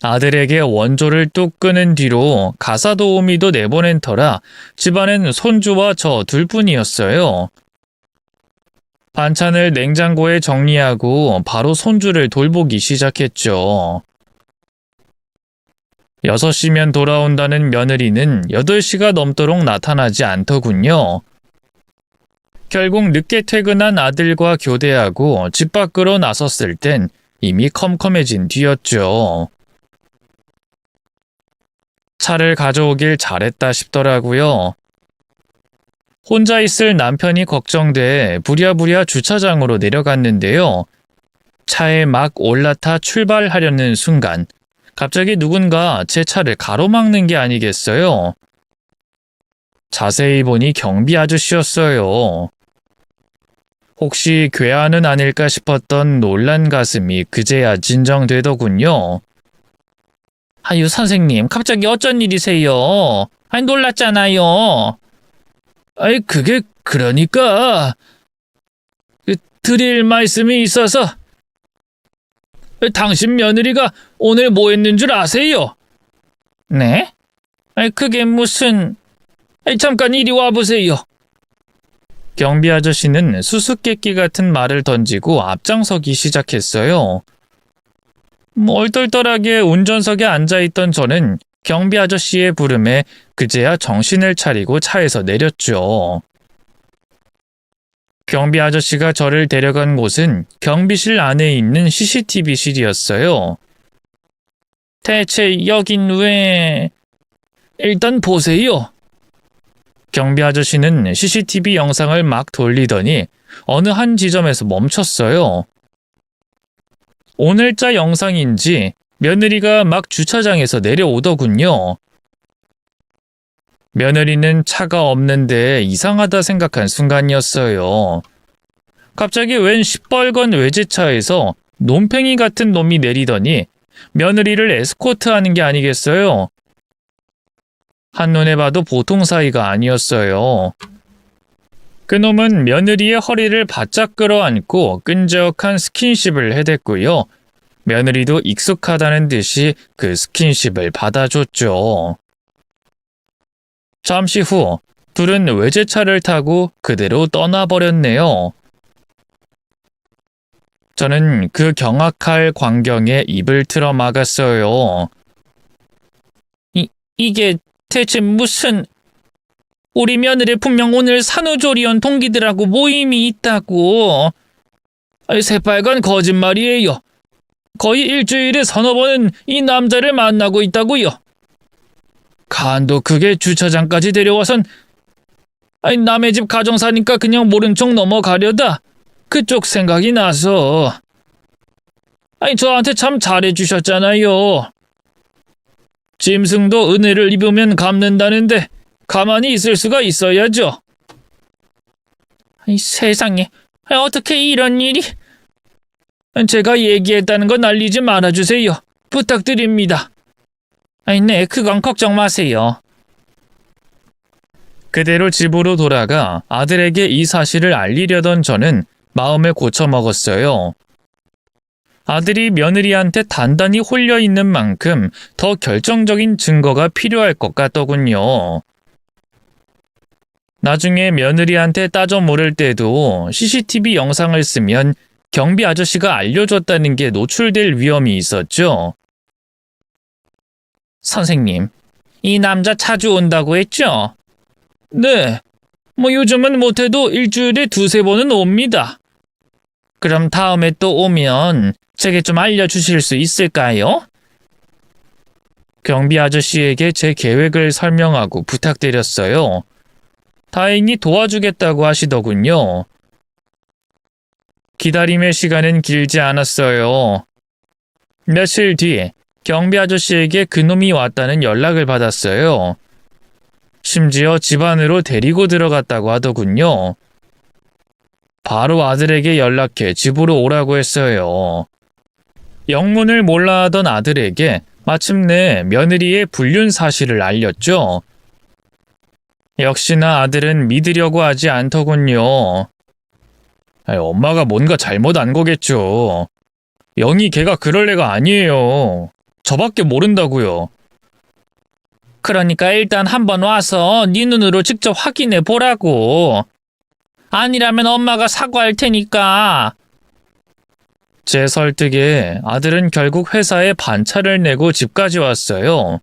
아들에게 원조를 뚝 끊은 뒤로 가사 도우미도 내보낸 터라 집안엔 손주와 저 둘뿐이었어요. 반찬을 냉장고에 정리하고 바로 손주를 돌보기 시작했죠. 6시면 돌아온다는 며느리는 8시가 넘도록 나타나지 않더군요. 결국 늦게 퇴근한 아들과 교대하고 집 밖으로 나섰을 땐 이미 컴컴해진 뒤였죠. 차를 가져오길 잘했다 싶더라고요. 혼자 있을 남편이 걱정돼 부랴부랴 주차장으로 내려갔는데요. 차에 막 올라타 출발하려는 순간 갑자기 누군가 제 차를 가로막는 게 아니겠어요. 자세히 보니 경비 아저씨였어요. 혹시 괴한은 아닐까 싶었던 놀란 가슴이 그제야 진정되더군요. 아유, 선생님, 갑자기 어쩐 일이세요? 아니, 놀랐잖아요. 아이, 그게 그러니까 드릴 말씀이 있어서. 당신 며느리가 오늘 뭐 했는 줄 아세요? 네? 아이, 그게 무슨... 아이, 잠깐 이리 와보세요. 경비 아저씨는 수수께끼 같은 말을 던지고 앞장서기 시작했어요. 얼떨떨하게 운전석에 앉아있던 저는 경비 아저씨의 부름에 그제야 정신을 차리고 차에서 내렸죠. 경비 아저씨가 저를 데려간 곳은 경비실 안에 있는 CCTV실이었어요. 대체 여긴 왜... 일단 보세요. 경비 아저씨는 CCTV 영상을 막 돌리더니 어느 한 지점에서 멈췄어요. 오늘자 영상인지 며느리가 막 주차장에서 내려오더군요. 며느리는 차가 없는데 이상하다 생각한 순간이었어요. 갑자기 웬 시뻘건 외제차에서 놈팽이 같은 놈이 내리더니 며느리를 에스코트하는 게 아니겠어요? 한눈에 봐도 보통 사이가 아니었어요. 그놈은 며느리의 허리를 바짝 끌어안고 끈적한 스킨십을 해댔고요. 며느리도 익숙하다는 듯이 그 스킨십을 받아줬죠. 잠시 후 둘은 외제차를 타고 그대로 떠나버렸네요. 저는 그 경악할 광경에 입을 틀어 막았어요. 이게 대체 무슨... 우리 며느리 분명 오늘 산후조리원 동기들하고 모임이 있다고. 새빨간 거짓말이에요. 거의 일주일에 서너 번은 이 남자를 만나고 있다고요. 간도 그게 주차장까지 데려와선 남의 집 가정 사니까 그냥 모른 척 넘어가려다 그쪽 생각이 나서. 저한테 참 잘해주셨잖아요. 짐승도 은혜를 입으면 갚는다는데 가만히 있을 수가 있어야죠. 세상에, 어떻게 이런 일이... 제가 얘기했다는 거 날리지 말아주세요. 부탁드립니다. 네, 그건 걱정 마세요. 그대로 집으로 돌아가 아들에게 이 사실을 알리려던 저는 마음에 고쳐먹었어요. 아들이 며느리한테 단단히 홀려있는 만큼 더 결정적인 증거가 필요할 것 같더군요. 나중에 며느리한테 따져 물을 때도 CCTV 영상을 쓰면 경비 아저씨가 알려줬다는 게 노출될 위험이 있었죠. 선생님, 이 남자 자주 온다고 했죠? 네, 요즘은 못해도 일주일에 2-3번은 옵니다. 그럼 다음에 또 오면 제게 좀 알려주실 수 있을까요? 경비 아저씨에게 제 계획을 설명하고 부탁드렸어요. 다행히 도와주겠다고 하시더군요. 기다림의 시간은 길지 않았어요. 며칠 뒤 경비 아저씨에게 그놈이 왔다는 연락을 받았어요. 심지어 집 안으로 데리고 들어갔다고 하더군요. 바로 아들에게 연락해 집으로 오라고 했어요. 영문을 몰라 하던 아들에게 마침내 며느리의 불륜 사실을 알렸죠. 역시나 아들은 믿으려고 하지 않더군요. 엄마가 뭔가 잘못 안 거겠죠. 영희 걔가 그럴 애가 아니에요. 저밖에 모른다고요. 그러니까 일단 한번 와서 네 눈으로 직접 확인해 보라고. 아니라면 엄마가 사과할 테니까. 제 설득에 아들은 결국 회사에 반차를 내고 집까지 왔어요.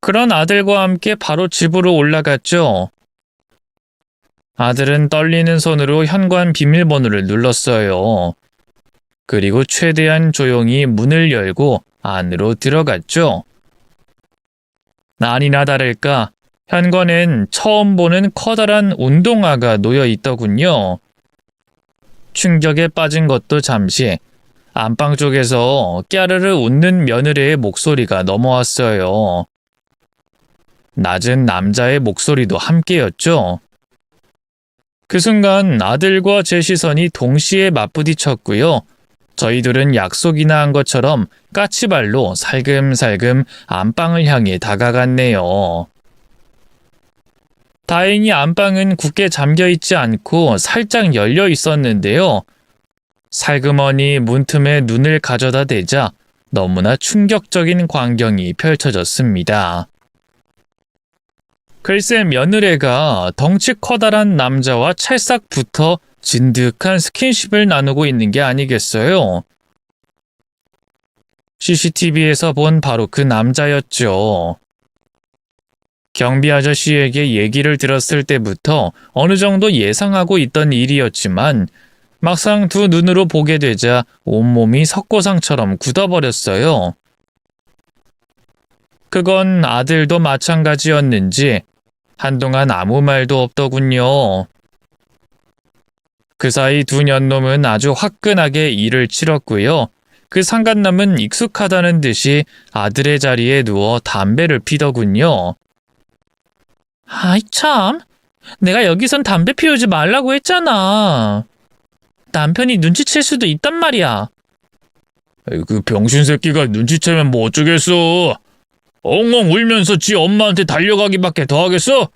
그런 아들과 함께 바로 집으로 올라갔죠. 아들은 떨리는 손으로 현관 비밀번호를 눌렀어요. 그리고 최대한 조용히 문을 열고 안으로 들어갔죠. 아니나 다를까 현관엔 처음 보는 커다란 운동화가 놓여 있더군요. 충격에 빠진 것도 잠시 안방 쪽에서 깨르르 웃는 며느리의 목소리가 넘어왔어요. 낮은 남자의 목소리도 함께였죠. 그 순간 아들과 제 시선이 동시에 맞부딪혔고요. 저희들은 약속이나 한 것처럼 까치발로 살금살금 안방을 향해 다가갔네요. 다행히 안방은 굳게 잠겨있지 않고 살짝 열려 있었는데요. 살그머니 문틈에 눈을 가져다 대자 너무나 충격적인 광경이 펼쳐졌습니다. 글쎄 며느리가 덩치 커다란 남자와 찰싹 붙어 진득한 스킨십을 나누고 있는 게 아니겠어요? CCTV에서 본 바로 그 남자였죠. 경비 아저씨에게 얘기를 들었을 때부터 어느 정도 예상하고 있던 일이었지만 막상 두 눈으로 보게 되자 온몸이 석고상처럼 굳어버렸어요. 그건 아들도 마찬가지였는지 한동안 아무 말도 없더군요. 그 사이 두 년놈은 아주 화끈하게 일을 치렀고요. 그 상간남은 익숙하다는 듯이 아들의 자리에 누워 담배를 피더군요. 아이 참, 내가 여기선 담배 피우지 말라고 했잖아. 남편이 눈치챌 수도 있단 말이야. 그 병신 새끼가 눈치채면 뭐 어쩌겠어. 엉엉 울면서 지 엄마한테 달려가기밖에 더 하겠어?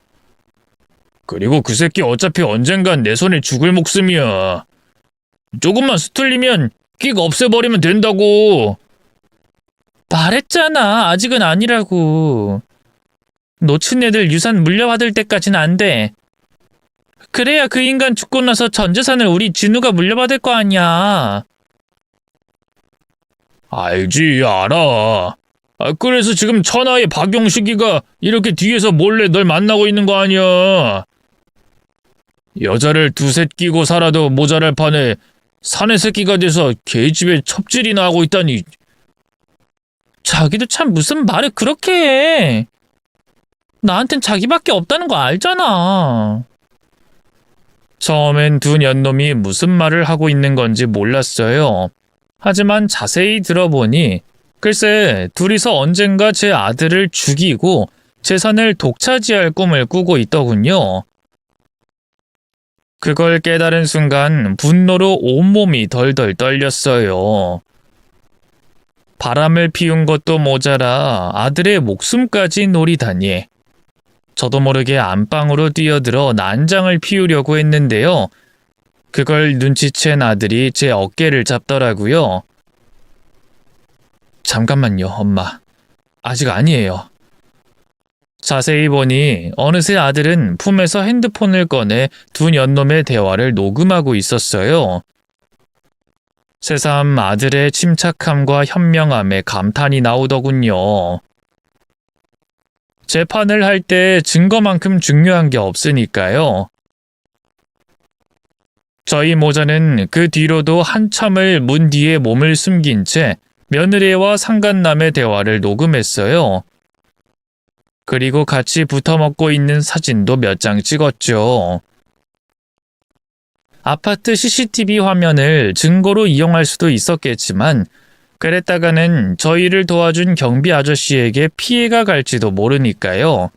그리고 그 새끼 어차피 언젠간 내 손에 죽을 목숨이야. 조금만 수틀리면 끽 없애버리면 된다고. 말했잖아, 아직은 아니라고. 놓친 애들 유산 물려받을 때까지는 안 돼. 그래야 그 인간 죽고 나서 전 재산을 우리 진우가 물려받을 거 아니야. 알지, 알아. 그래서 지금 천하의 박용식이가 이렇게 뒤에서 몰래 널 만나고 있는 거 아니야. 여자를 두셋 끼고 살아도 모자랄 판에 사내 새끼가 돼서 개집에 첩질이나 하고 있다니. 자기도 참 무슨 말을 그렇게 해. 나한텐 자기밖에 없다는 거 알잖아. 처음엔 두 년놈이 무슨 말을 하고 있는 건지 몰랐어요. 하지만 자세히 들어보니 글쎄 둘이서 언젠가 제 아들을 죽이고 재산을 독차지할 꿈을 꾸고 있더군요. 그걸 깨달은 순간 분노로 온몸이 덜덜 떨렸어요. 바람을 피운 것도 모자라 아들의 목숨까지 노리다니. 저도 모르게 안방으로 뛰어들어 난장을 피우려고 했는데요. 그걸 눈치챈 아들이 제 어깨를 잡더라고요. 잠깐만요, 엄마. 아직 아니에요. 자세히 보니 어느새 아들은 품에서 핸드폰을 꺼내 두 년놈의 대화를 녹음하고 있었어요. 새삼 아들의 침착함과 현명함에 감탄이 나오더군요. 재판을 할 때 증거만큼 중요한 게 없으니까요. 저희 모자는 그 뒤로도 한참을 문 뒤에 몸을 숨긴 채 며느리와 상간남의 대화를 녹음했어요. 그리고 같이 붙어 먹고 있는 사진도 몇 장 찍었죠. 아파트 CCTV 화면을 증거로 이용할 수도 있었겠지만 그랬다가는 저희를 도와준 경비 아저씨에게 피해가 갈지도 모르니까요.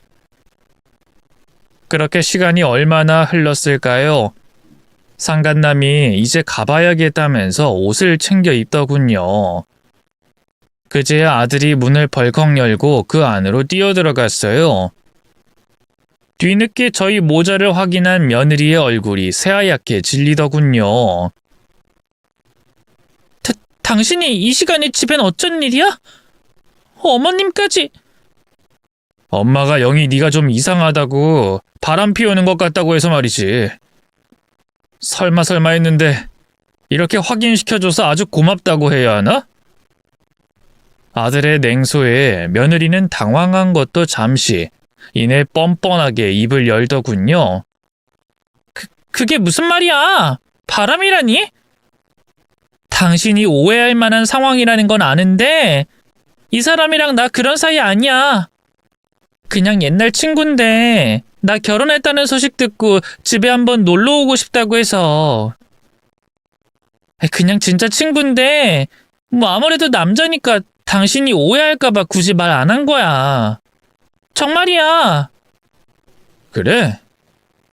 그렇게 시간이 얼마나 흘렀을까요? 상간남이 이제 가봐야겠다면서 옷을 챙겨 입더군요. 그제야 아들이 문을 벌컥 열고 그 안으로 뛰어들어갔어요. 뒤늦게 저희 모자를 확인한 며느리의 얼굴이 새하얗게 질리더군요. 당신이 이 시간에 집엔 어쩐 일이야? 어머님까지. 엄마가 영희 네가 좀 이상하다고 바람 피우는 것 같다고 해서 말이지. 설마 했는데 이렇게 확인시켜줘서 아주 고맙다고 해야 하나? 아들의 냉소에 며느리는 당황한 것도 잠시 이내 뻔뻔하게 입을 열더군요. 그게 무슨 말이야? 바람이라니? 당신이 오해할 만한 상황이라는 건 아는데 이 사람이랑 나 그런 사이 아니야. 그냥 옛날 친구인데 나 결혼했다는 소식 듣고 집에 한번 놀러 오고 싶다고 해서. 그냥 진짜 친구인데 뭐 아무래도 남자니까 당신이 오해할까봐 굳이 말 안 한 거야. 정말이야. 그래?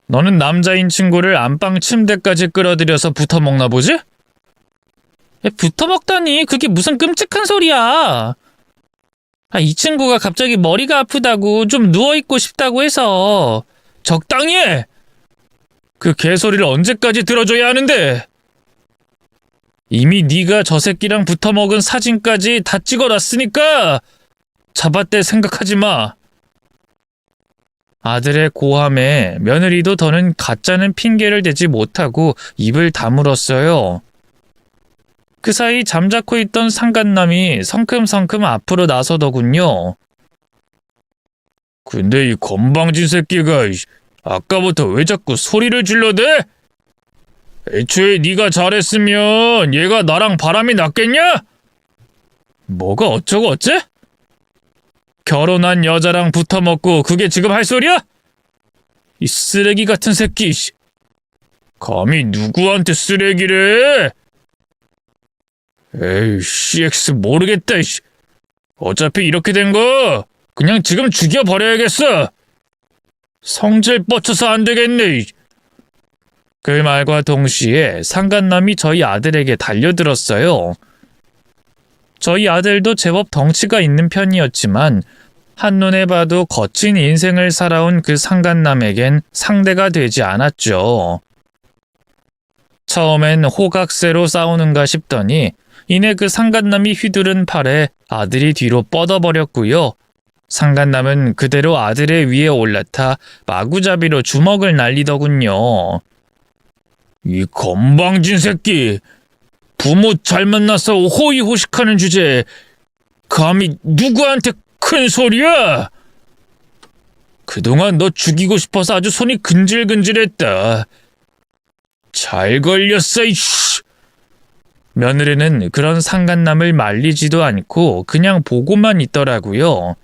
너는 남자인 친구를 안방 침대까지 끌어들여서 붙어먹나 보지? 붙어먹다니 그게 무슨 끔찍한 소리야. 이 친구가 갑자기 머리가 아프다고 좀 누워있고 싶다고 해서. 적당히 해! 그 개소리를 언제까지 들어줘야 하는데. 이미 네가 저 새끼랑 붙어먹은 사진까지 다 찍어놨으니까 잡아댈 생각하지 마. 아들의 고함에 며느리도 더는 가짜는 핑계를 대지 못하고 입을 다물었어요. 그 사이 잠자코 있던 상간남이 성큼성큼 앞으로 나서더군요. 근데 이 건방진 새끼가 아까부터 왜 자꾸 소리를 질러대? 애초에 네가 잘했으면 얘가 나랑 바람이 났겠냐? 뭐가 어쩌고 어째? 결혼한 여자랑 붙어먹고 그게 지금 할 소리야? 이 쓰레기 같은 새끼. 감히 누구한테 쓰레기래? 에이, CX 모르겠다. 어차피 이렇게 된 거 그냥 지금 죽여버려야겠어. 성질 뻗쳐서 안 되겠네. 그 말과 동시에 상간남이 저희 아들에게 달려들었어요. 저희 아들도 제법 덩치가 있는 편이었지만 한눈에 봐도 거친 인생을 살아온 그 상간남에겐 상대가 되지 않았죠. 처음엔 호각새로 싸우는가 싶더니 이내 그 상간남이 휘두른 팔에 아들이 뒤로 뻗어버렸고요. 상간남은 그대로 아들의 위에 올라타 마구잡이로 주먹을 날리더군요. 이 건방진 새끼! 부모 잘 만나서 호의호식하는 주제에 감히 누구한테 큰 소리야? 그동안 너 죽이고 싶어서 아주 손이 근질근질했다. 잘 걸렸어, 이씨! 며느리는 그런 상간남을 말리지도 않고 그냥 보고만 있더라고요.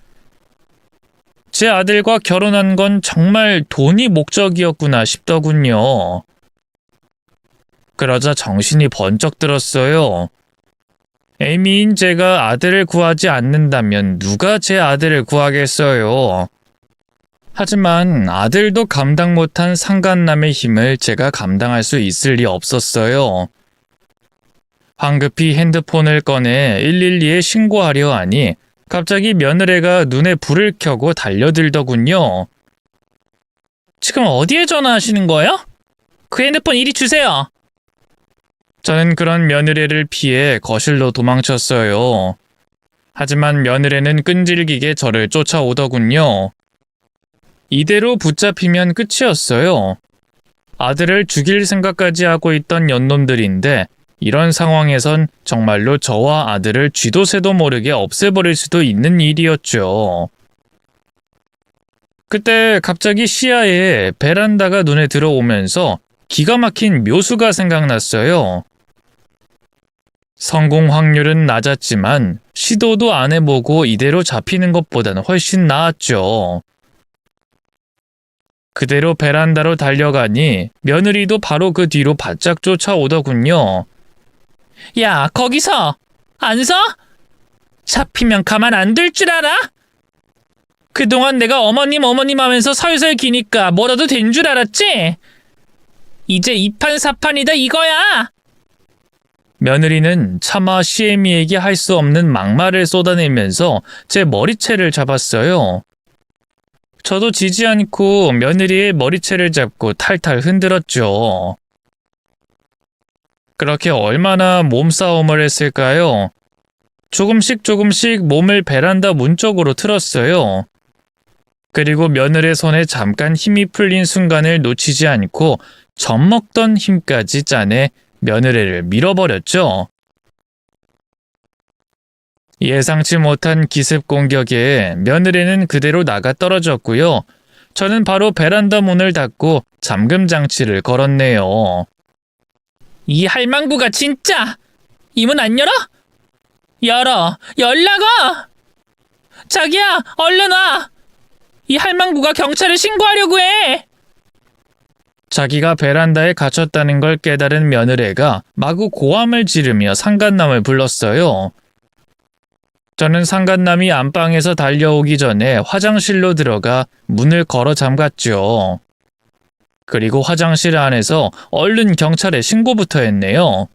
제 아들과 결혼한 건 정말 돈이 목적이었구나 싶더군요. 그러자 정신이 번쩍 들었어요. 애미인 제가 아들을 구하지 않는다면 누가 제 아들을 구하겠어요. 하지만 아들도 감당 못한 상간남의 힘을 제가 감당할 수 있을 리 없었어요. 황급히 핸드폰을 꺼내 112에 신고하려 하니 갑자기 며느리가 눈에 불을 켜고 달려들더군요. 지금 어디에 전화하시는 거예요? 그 핸드폰 이리 주세요. 저는 그런 며느리를 피해 거실로 도망쳤어요. 하지만 며느리는 끈질기게 저를 쫓아오더군요. 이대로 붙잡히면 끝이었어요. 아들을 죽일 생각까지 하고 있던 연놈들인데 이런 상황에선 정말로 저와 아들을 쥐도 새도 모르게 없애버릴 수도 있는 일이었죠. 그때 갑자기 시야에 베란다가 눈에 들어오면서 기가 막힌 묘수가 생각났어요. 성공 확률은 낮았지만 시도도 안 해보고 이대로 잡히는 것보다는 훨씬 나았죠. 그대로 베란다로 달려가니 며느리도 바로 그 뒤로 바짝 쫓아오더군요. 야, 거기서! 안 서? 잡히면 가만 안 둘 줄 알아? 그동안 내가 어머님 하면서 설설 기니까 뭐라도 된 줄 알았지? 이제 이판사판이다 이거야! 며느리는 차마 시애미에게 할 수 없는 막말을 쏟아내면서 제 머리채를 잡았어요. 저도 지지 않고 며느리의 머리채를 잡고 탈탈 흔들었죠. 그렇게 얼마나 몸싸움을 했을까요? 조금씩 몸을 베란다 문 쪽으로 틀었어요. 그리고 며느리의 손에 잠깐 힘이 풀린 순간을 놓치지 않고 젖먹던 힘까지 짜내 며느리를 밀어버렸죠. 예상치 못한 기습 공격에 며느리는 그대로 나가 떨어졌고요. 저는 바로 베란다 문을 닫고 잠금 장치를 걸었네요. 이 할망구가 진짜! 이 문 안 열어? 열라고! 자기야, 얼른 와! 이 할망구가 경찰에 신고하려고 해! 자기가 베란다에 갇혔다는 걸 깨달은 며느리가 마구 고함을 지르며 상간남을 불렀어요. 저는 상간남이 안방에서 달려오기 전에 화장실로 들어가 문을 걸어 잠갔죠. 그리고 화장실 안에서 얼른 경찰에 신고부터 했네요.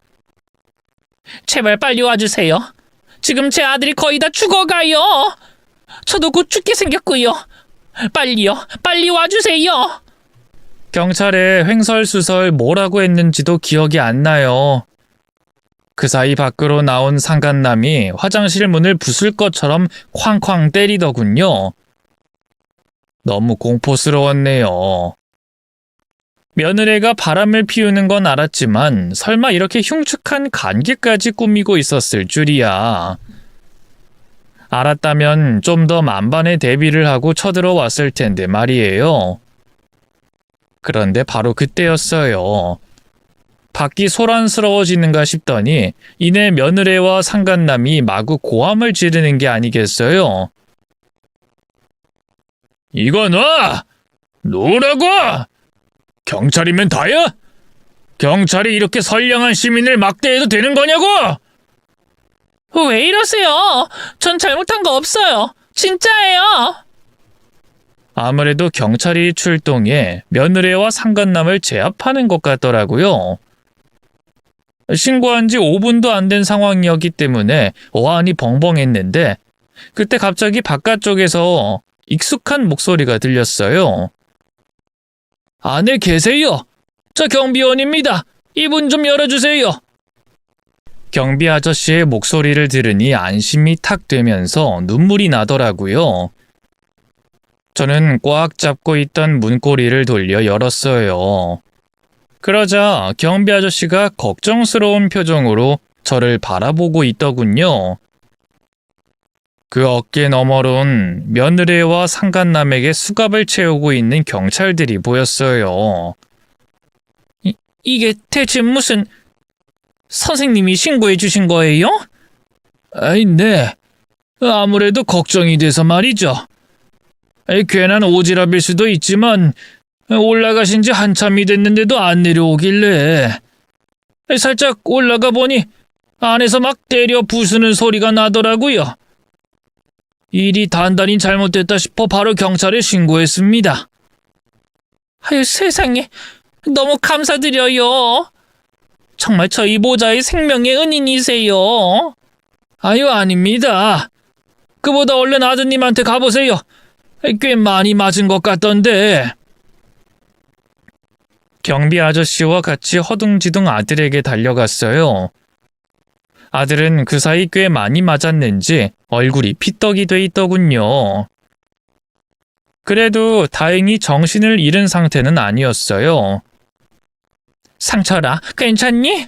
제발 빨리 와주세요. 지금 제 아들이 거의 다 죽어가요. 저도 곧 죽게 생겼고요. 빨리요, 빨리 와주세요. 경찰에 횡설수설 뭐라고 했는지도 기억이 안 나요. 그 사이 밖으로 나온 상간남이 화장실 문을 부술 것처럼 쾅쾅 때리더군요. 너무 공포스러웠네요. 며느리가 바람을 피우는 건 알았지만 설마 이렇게 흉측한 관계까지 꾸미고 있었을 줄이야. 알았다면 좀 더 만반의 대비를 하고 쳐들어왔을 텐데 말이에요. 그런데 바로 그때였어요. 밖이 소란스러워지는가 싶더니 이내 며느리와 상간남이 마구 고함을 지르는 게 아니겠어요. 이거 놔! 놓으라고! 경찰이면 다야? 경찰이 이렇게 선량한 시민을 막대해도 되는 거냐고! 왜 이러세요? 전 잘못한 거 없어요. 진짜예요. 아무래도 경찰이 출동해 며느리와 상간남을 제압하는 것 같더라고요. 신고한 지 5분도 안 된 상황이었기 때문에 어안이 벙벙했는데 그때 갑자기 바깥쪽에서 익숙한 목소리가 들렸어요. 안에 계세요. 저 경비원입니다. 이 문 좀 열어주세요. 경비 아저씨의 목소리를 들으니 안심이 탁 되면서 눈물이 나더라고요. 저는 꽉 잡고 있던 문고리를 돌려 열었어요. 그러자 경비 아저씨가 걱정스러운 표정으로 저를 바라보고 있더군요. 그 어깨 너머론 며느리와 상간남에게 수갑을 채우고 있는 경찰들이 보였어요. 이게 대체 무슨... 선생님이 신고해 주신 거예요? 아이, 네. 아무래도 걱정이 돼서 말이죠. 괜한 오지랖일 수도 있지만 올라가신 지 한참이 됐는데도 안 내려오길래 살짝 올라가 보니 안에서 막 때려 부수는 소리가 나더라고요. 일이 단단히 잘못됐다 싶어 바로 경찰에 신고했습니다. 아유, 세상에. 너무 감사드려요. 정말 저희 모자의 생명의 은인이세요. 아유, 아닙니다. 그보다 얼른 아드님한테 가보세요. 꽤 많이 맞은 것 같던데. 경비 아저씨와 같이 허둥지둥 아들에게 달려갔어요. 아들은 그 사이 꽤 많이 맞았는지 얼굴이 피떡이 돼 있더군요. 그래도 다행히 정신을 잃은 상태는 아니었어요. 상철아, 괜찮니?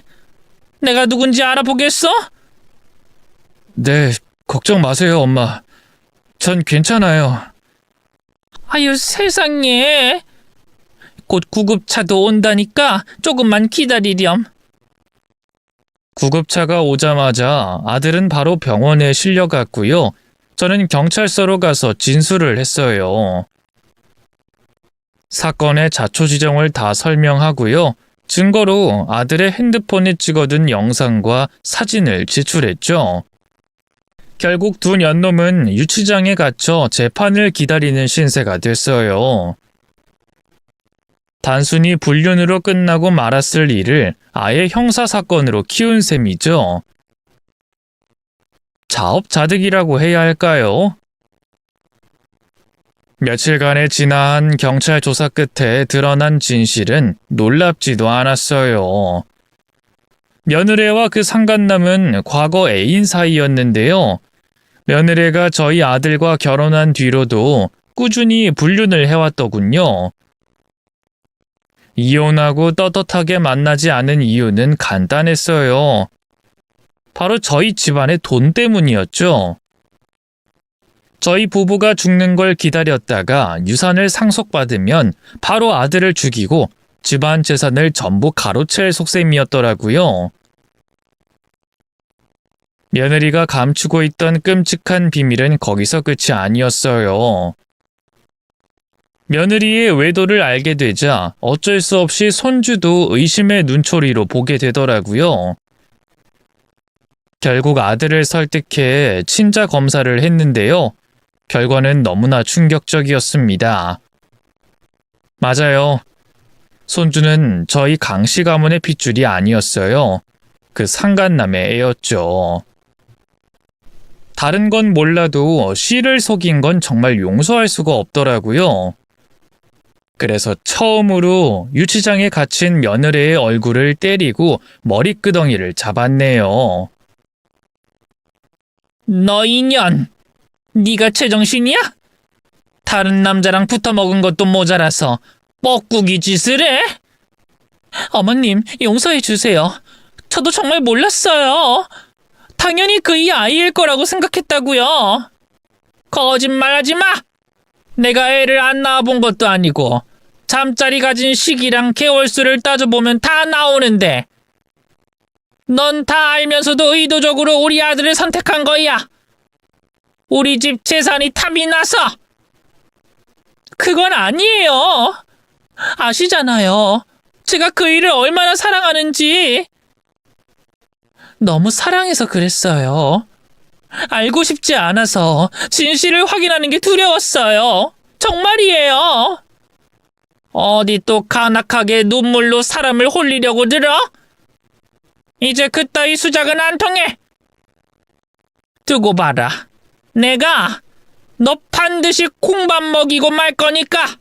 내가 누군지 알아보겠어? 네, 걱정 마세요, 엄마. 전 괜찮아요. 아유, 세상에. 곧 구급차도 온다니까 조금만 기다리렴. 구급차가 오자마자 아들은 바로 병원에 실려갔고요. 저는 경찰서로 가서 진술을 했어요. 사건의 자초지종을 다 설명하고요. 증거로 아들의 핸드폰에 찍어둔 영상과 사진을 제출했죠. 결국 두 년놈은 유치장에 갇혀 재판을 기다리는 신세가 됐어요. 단순히 불륜으로 끝나고 말았을 일을 아예 형사사건으로 키운 셈이죠. 자업자득이라고 해야 할까요? 며칠간의 진화한 경찰 조사 끝에 드러난 진실은 놀랍지도 않았어요. 며느리와 그 상간남은 과거 애인 사이였는데요. 며느리가 저희 아들과 결혼한 뒤로도 꾸준히 불륜을 해왔더군요. 이혼하고 떳떳하게 만나지 않은 이유는 간단했어요. 바로 저희 집안의 돈 때문이었죠. 저희 부부가 죽는 걸 기다렸다가 유산을 상속받으면 바로 아들을 죽이고 집안 재산을 전부 가로챌 속셈이었더라고요. 며느리가 감추고 있던 끔찍한 비밀은 거기서 끝이 아니었어요. 며느리의 외도를 알게 되자 어쩔 수 없이 손주도 의심의 눈초리로 보게 되더라고요. 결국 아들을 설득해 친자 검사를 했는데요. 결과는 너무나 충격적이었습니다. 맞아요. 손주는 저희 강씨 가문의 핏줄이 아니었어요. 그 상간남의 애였죠. 다른 건 몰라도 씨를 속인 건 정말 용서할 수가 없더라고요. 그래서 처음으로 유치장에 갇힌 며느리의 얼굴을 때리고 머리끄덩이를 잡았네요. 너 인연! 네가 제정신이야? 다른 남자랑 붙어먹은 것도 모자라서 뻐꾸기 짓을 해? 어머님, 용서해 주세요. 저도 정말 몰랐어요. 당연히 그이 아이일 거라고 생각했다고요. 거짓말하지 마! 내가 애를 안 낳아본 것도 아니고 잠자리 가진 시기랑 개월수를 따져보면 다 나오는데 넌 다 알면서도 의도적으로 우리 아들을 선택한 거야. 우리 집 재산이 탐이 나서. 그건 아니에요. 아시잖아요. 제가 그 일을 얼마나 사랑하는지. 너무 사랑해서 그랬어요. 알고 싶지 않아서 진실을 확인하는 게 두려웠어요. 정말이에요. 어디 또 간악하게 눈물로 사람을 홀리려고 들어? 이제 그따위 수작은 안 통해. 두고 봐라. 내가 너 반드시 콩밥 먹이고 말 거니까.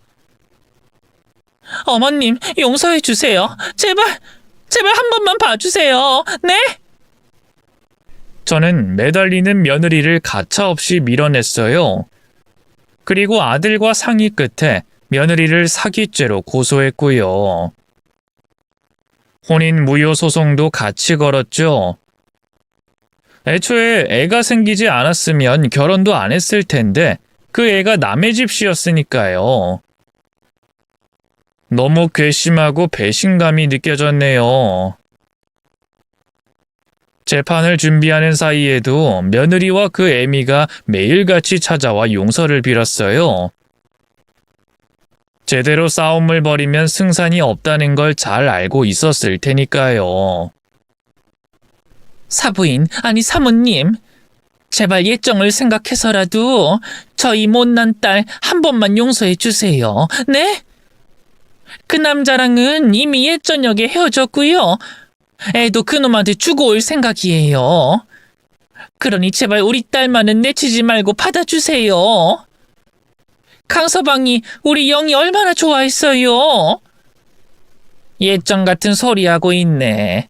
어머님, 용서해 주세요. 제발 한 번만 봐주세요. 네? 저는 매달리는 며느리를 가차없이 밀어냈어요. 그리고 아들과 상의 끝에 며느리를 사기죄로 고소했고요. 혼인 무효 소송도 같이 걸었죠. 애초에 애가 생기지 않았으면 결혼도 안 했을 텐데 그 애가 남의 집시였으니까요. 너무 괘씸하고 배신감이 느껴졌네요. 재판을 준비하는 사이에도 며느리와 그 애미가 매일같이 찾아와 용서를 빌었어요. 제대로 싸움을 벌이면 승산이 없다는 걸 잘 알고 있었을 테니까요. 사부인, 아니 사모님. 제발 예정을 생각해서라도 저희 못난 딸 한 번만 용서해 주세요. 네? 그 남자랑은 이미 옛저녁에 헤어졌고요. 애도 그놈한테 주고 올 생각이에요. 그러니 제발 우리 딸만은 내치지 말고 받아주세요. 강서방이 우리 영이 얼마나 좋아했어요. 예정 같은 소리하고 있네.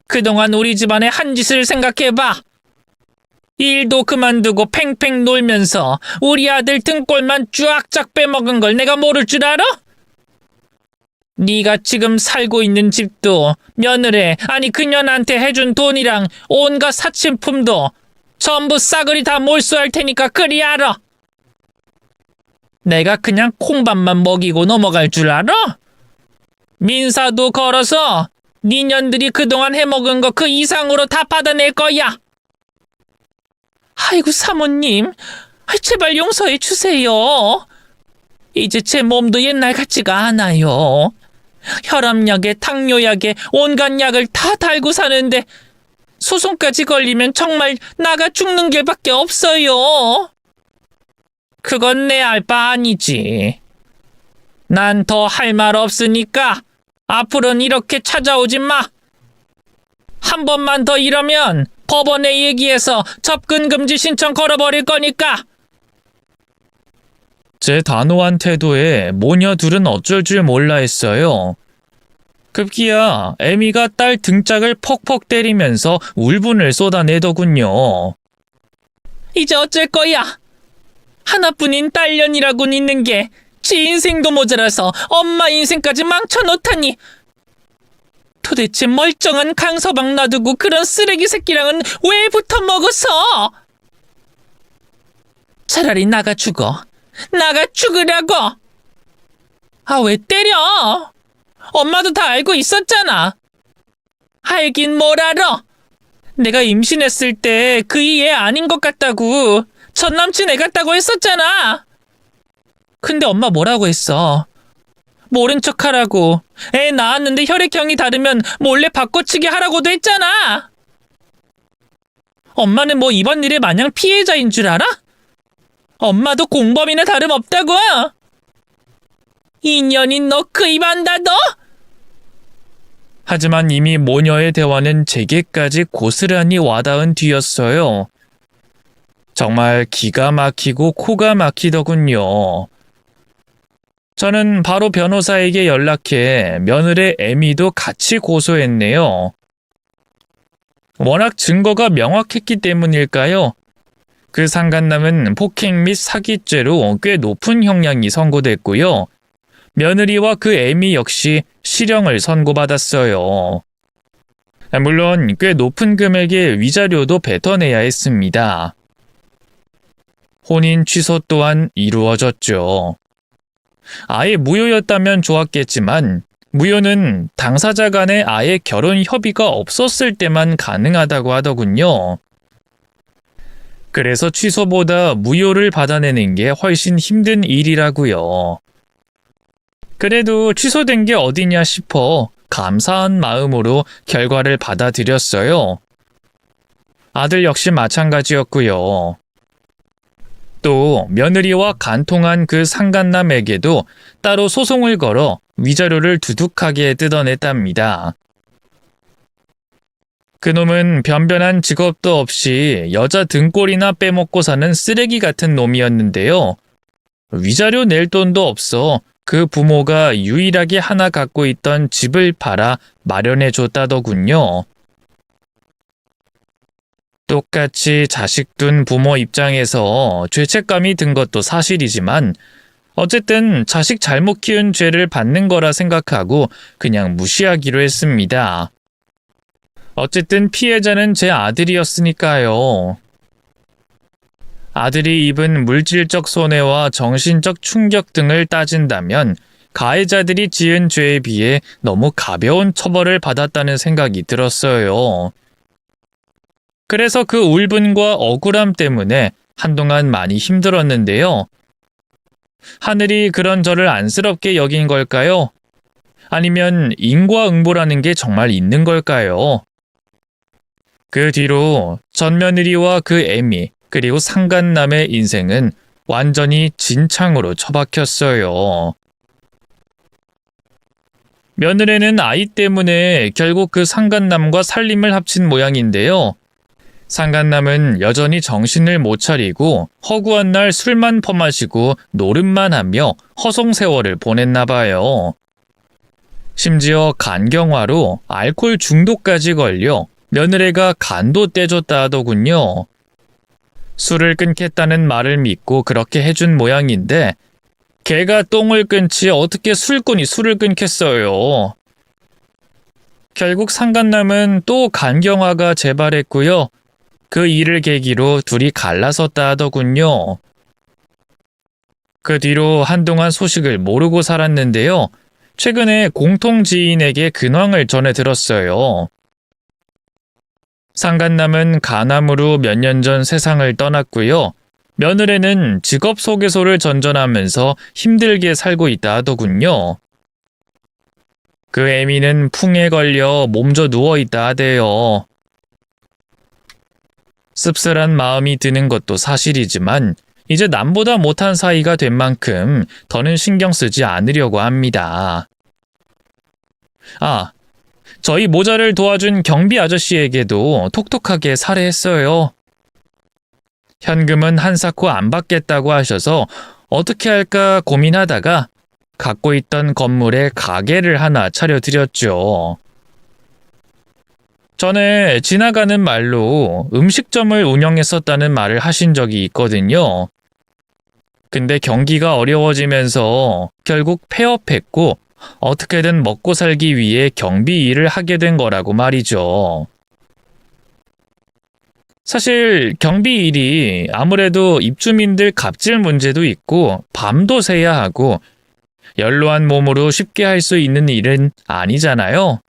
그동안 우리 집안의 한 짓을 생각해봐. 일도 그만두고 팽팽 놀면서 우리 아들 등골만 쫙쫙 빼먹은 걸 내가 모를 줄 알아? 네가 지금 살고 있는 집도 며느리, 아니 그년한테 해준 돈이랑 온갖 사칭품도 전부 싸그리 다 몰수할 테니까 그리 알아. 내가 그냥 콩밥만 먹이고 넘어갈 줄 알아? 민사도 걸어서 니년들이 그동안 해먹은 거 그 이상으로 다 받아낼 거야. 아이고 사모님, 제발 용서해 주세요. 이제 제 몸도 옛날 같지가 않아요. 혈압약에 당뇨약에 온갖 약을 다 달고 사는데 소송까지 걸리면 정말 나가 죽는 길밖에 없어요. 그건 내 알 바 아니지. 난 더 할 말 없으니까 앞으로는 이렇게 찾아오지 마. 한 번만 더 이러면 법원에 얘기해서 접근 금지 신청 걸어버릴 거니까. 제 단호한 태도에 모녀 둘은 어쩔 줄 몰라 했어요. 급기야 에미가 딸 등짝을 퍽퍽 때리면서 울분을 쏟아내더군요. 이제 어쩔 거야. 하나뿐인 딸년이라곤 있는 게 지 인생도 모자라서 엄마 인생까지 망쳐놓다니. 도대체 멀쩡한 강서방 놔두고 그런 쓰레기 새끼랑은 왜 붙어 먹었어? 차라리 나가 죽어. 나가 죽으라고. 아, 왜 때려? 엄마도 다 알고 있었잖아. 알긴 뭘 알아. 내가 임신했을 때 그 애 아닌 것 같다고 전 남친 애 같다고 했었잖아. 근데 엄마 뭐라고 했어? 모른 척하라고. 애 낳았는데 혈액형이 다르면 몰래 바꿔치기 하라고도 했잖아. 엄마는 뭐 이번 일의 마냥 피해자인 줄 알아? 엄마도 공범이나 다름없다고. 인연인 너 그 입 안다 너? 하지만 이미 모녀의 대화는 제게까지 고스란히 와닿은 뒤였어요. 정말 기가 막히고 코가 막히더군요. 저는 바로 변호사에게 연락해 며느리 에미도 같이 고소했네요. 워낙 증거가 명확했기 때문일까요? 그 상간남은 폭행 및 사기죄로 꽤 높은 형량이 선고됐고요. 며느리와 그 에미 역시 실형을 선고받았어요. 물론 꽤 높은 금액의 위자료도 뱉어내야 했습니다. 혼인 취소 또한 이루어졌죠. 아예 무효였다면 좋았겠지만 무효는 당사자 간에 아예 결혼 협의가 없었을 때만 가능하다고 하더군요. 그래서 취소보다 무효를 받아내는 게 훨씬 힘든 일이라고요. 그래도 취소된 게 어디냐 싶어 감사한 마음으로 결과를 받아들였어요. 아들 역시 마찬가지였고요. 또 며느리와 간통한 그 상간남에게도 따로 소송을 걸어 위자료를 두둑하게 뜯어냈답니다. 그놈은 변변한 직업도 없이 여자 등골이나 빼먹고 사는 쓰레기 같은 놈이었는데요. 위자료 낼 돈도 없어 그 부모가 유일하게 하나 갖고 있던 집을 팔아 마련해 줬다더군요. 똑같이 자식 둔 부모 입장에서 죄책감이 든 것도 사실이지만 어쨌든 자식 잘못 키운 죄를 받는 거라 생각하고 그냥 무시하기로 했습니다. 어쨌든 피해자는 제 아들이었으니까요. 아들이 입은 물질적 손해와 정신적 충격 등을 따진다면 가해자들이 지은 죄에 비해 너무 가벼운 처벌을 받았다는 생각이 들었어요. 그래서 그 울분과 억울함 때문에 한동안 많이 힘들었는데요. 하늘이 그런 저를 안쓰럽게 여긴 걸까요? 아니면 인과응보라는 게 정말 있는 걸까요? 그 뒤로 전 며느리와 그 애미 그리고 상간남의 인생은 완전히 진창으로 처박혔어요. 며느리는 아이 때문에 결국 그 상간남과 살림을 합친 모양인데요. 상간남은 여전히 정신을 못 차리고 허구한 날 술만 퍼마시고 노름만 하며 허송세월을 보냈나 봐요. 심지어 간경화로 알코올 중독까지 걸려 며느리가 간도 떼줬다 하더군요. 술을 끊겠다는 말을 믿고 그렇게 해준 모양인데 개가 똥을 끊지 어떻게 술꾼이 술을 끊겠어요. 결국 상간남은 또 간경화가 재발했고요. 그 일을 계기로 둘이 갈라섰다 하더군요. 그 뒤로 한동안 소식을 모르고 살았는데요. 최근에 공통 지인에게 근황을 전해 들었어요. 상간남은 간암으로 몇 년 전 세상을 떠났고요. 며느리는 직업 소개소를 전전하면서 힘들게 살고 있다 하더군요. 그 애미는 풍에 걸려 몸져 누워있다 하대요. 씁쓸한 마음이 드는 것도 사실이지만 이제 남보다 못한 사이가 된 만큼 더는 신경 쓰지 않으려고 합니다. 아, 저희 모자를 도와준 경비 아저씨에게도 톡톡하게 살해했어요. 현금은 한 사코 안 받겠다고 하셔서 어떻게 할까 고민하다가 갖고 있던 건물에 가게를 하나 차려드렸죠. 전에 지나가는 말로 음식점을 운영했었다는 말을 하신 적이 있거든요. 근데 경기가 어려워지면서 결국 폐업했고 어떻게든 먹고 살기 위해 경비 일을 하게 된 거라고 말이죠. 사실 경비 일이 아무래도 입주민들 갑질 문제도 있고 밤도 새야 하고 연로한 몸으로 쉽게 할 수 있는 일은 아니잖아요.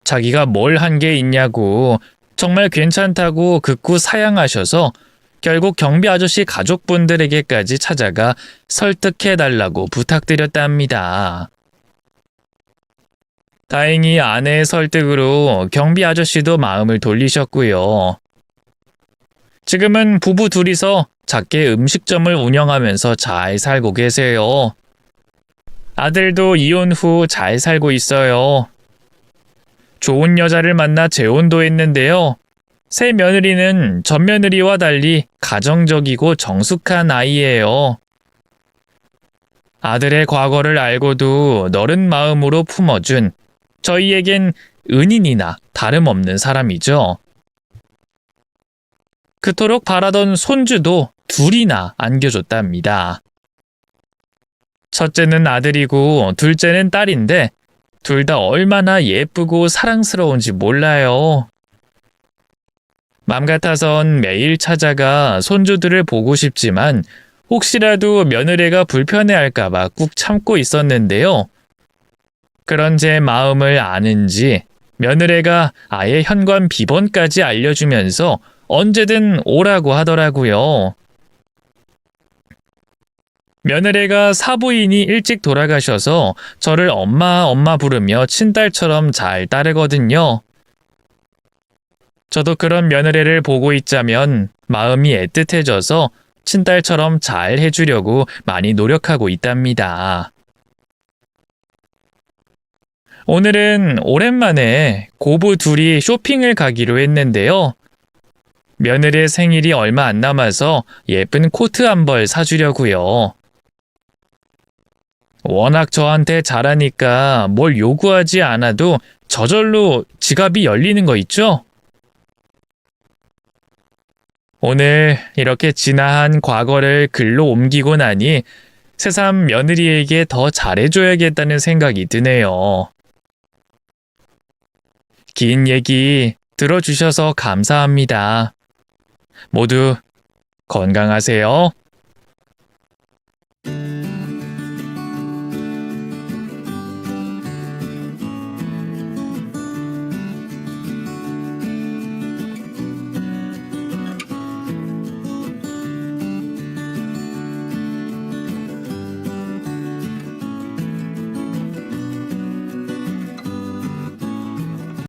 자기가 뭘 한 게 있냐고 정말 괜찮다고 극구 사양하셔서 결국 경비 아저씨 가족분들에게까지 찾아가 설득해달라고 부탁드렸답니다. 다행히 아내의 설득으로 경비 아저씨도 마음을 돌리셨고요. 지금은 부부 둘이서 작게 음식점을 운영하면서 잘 살고 계세요. 아들도 이혼 후 잘 살고 있어요. 좋은 여자를 만나 재혼도 했는데요. 새 며느리는 전 며느리와 달리 가정적이고 정숙한 아이예요. 아들의 과거를 알고도 너른 마음으로 품어준 저희에겐 은인이나 다름없는 사람이죠. 그토록 바라던 손주도 둘이나 안겨줬답니다. 첫째는 아들이고 둘째는 딸인데 둘 다 얼마나 예쁘고 사랑스러운지 몰라요. 맘 같아선 매일 찾아가 손주들을 보고 싶지만 혹시라도 며느리가 불편해할까봐 꾹 참고 있었는데요. 그런 제 마음을 아는지 며느리가 아예 현관 비번까지 알려주면서 언제든 오라고 하더라고요. 며느리가 사부인이 일찍 돌아가셔서 저를 엄마 부르며 친딸처럼 잘 따르거든요. 저도 그런 며느리를 보고 있자면 마음이 애틋해져서 친딸처럼 잘 해주려고 많이 노력하고 있답니다. 오늘은 오랜만에 고부 둘이 쇼핑을 가기로 했는데요. 며느리의 생일이 얼마 안 남아서 예쁜 코트 한 벌 사주려고요. 워낙 저한테 잘하니까 뭘 요구하지 않아도 저절로 지갑이 열리는 거 있죠? 오늘 이렇게 지나한 과거를 글로 옮기고 나니 새삼 며느리에게 더 잘해줘야겠다는 생각이 드네요. 긴 얘기 들어주셔서 감사합니다. 모두 건강하세요.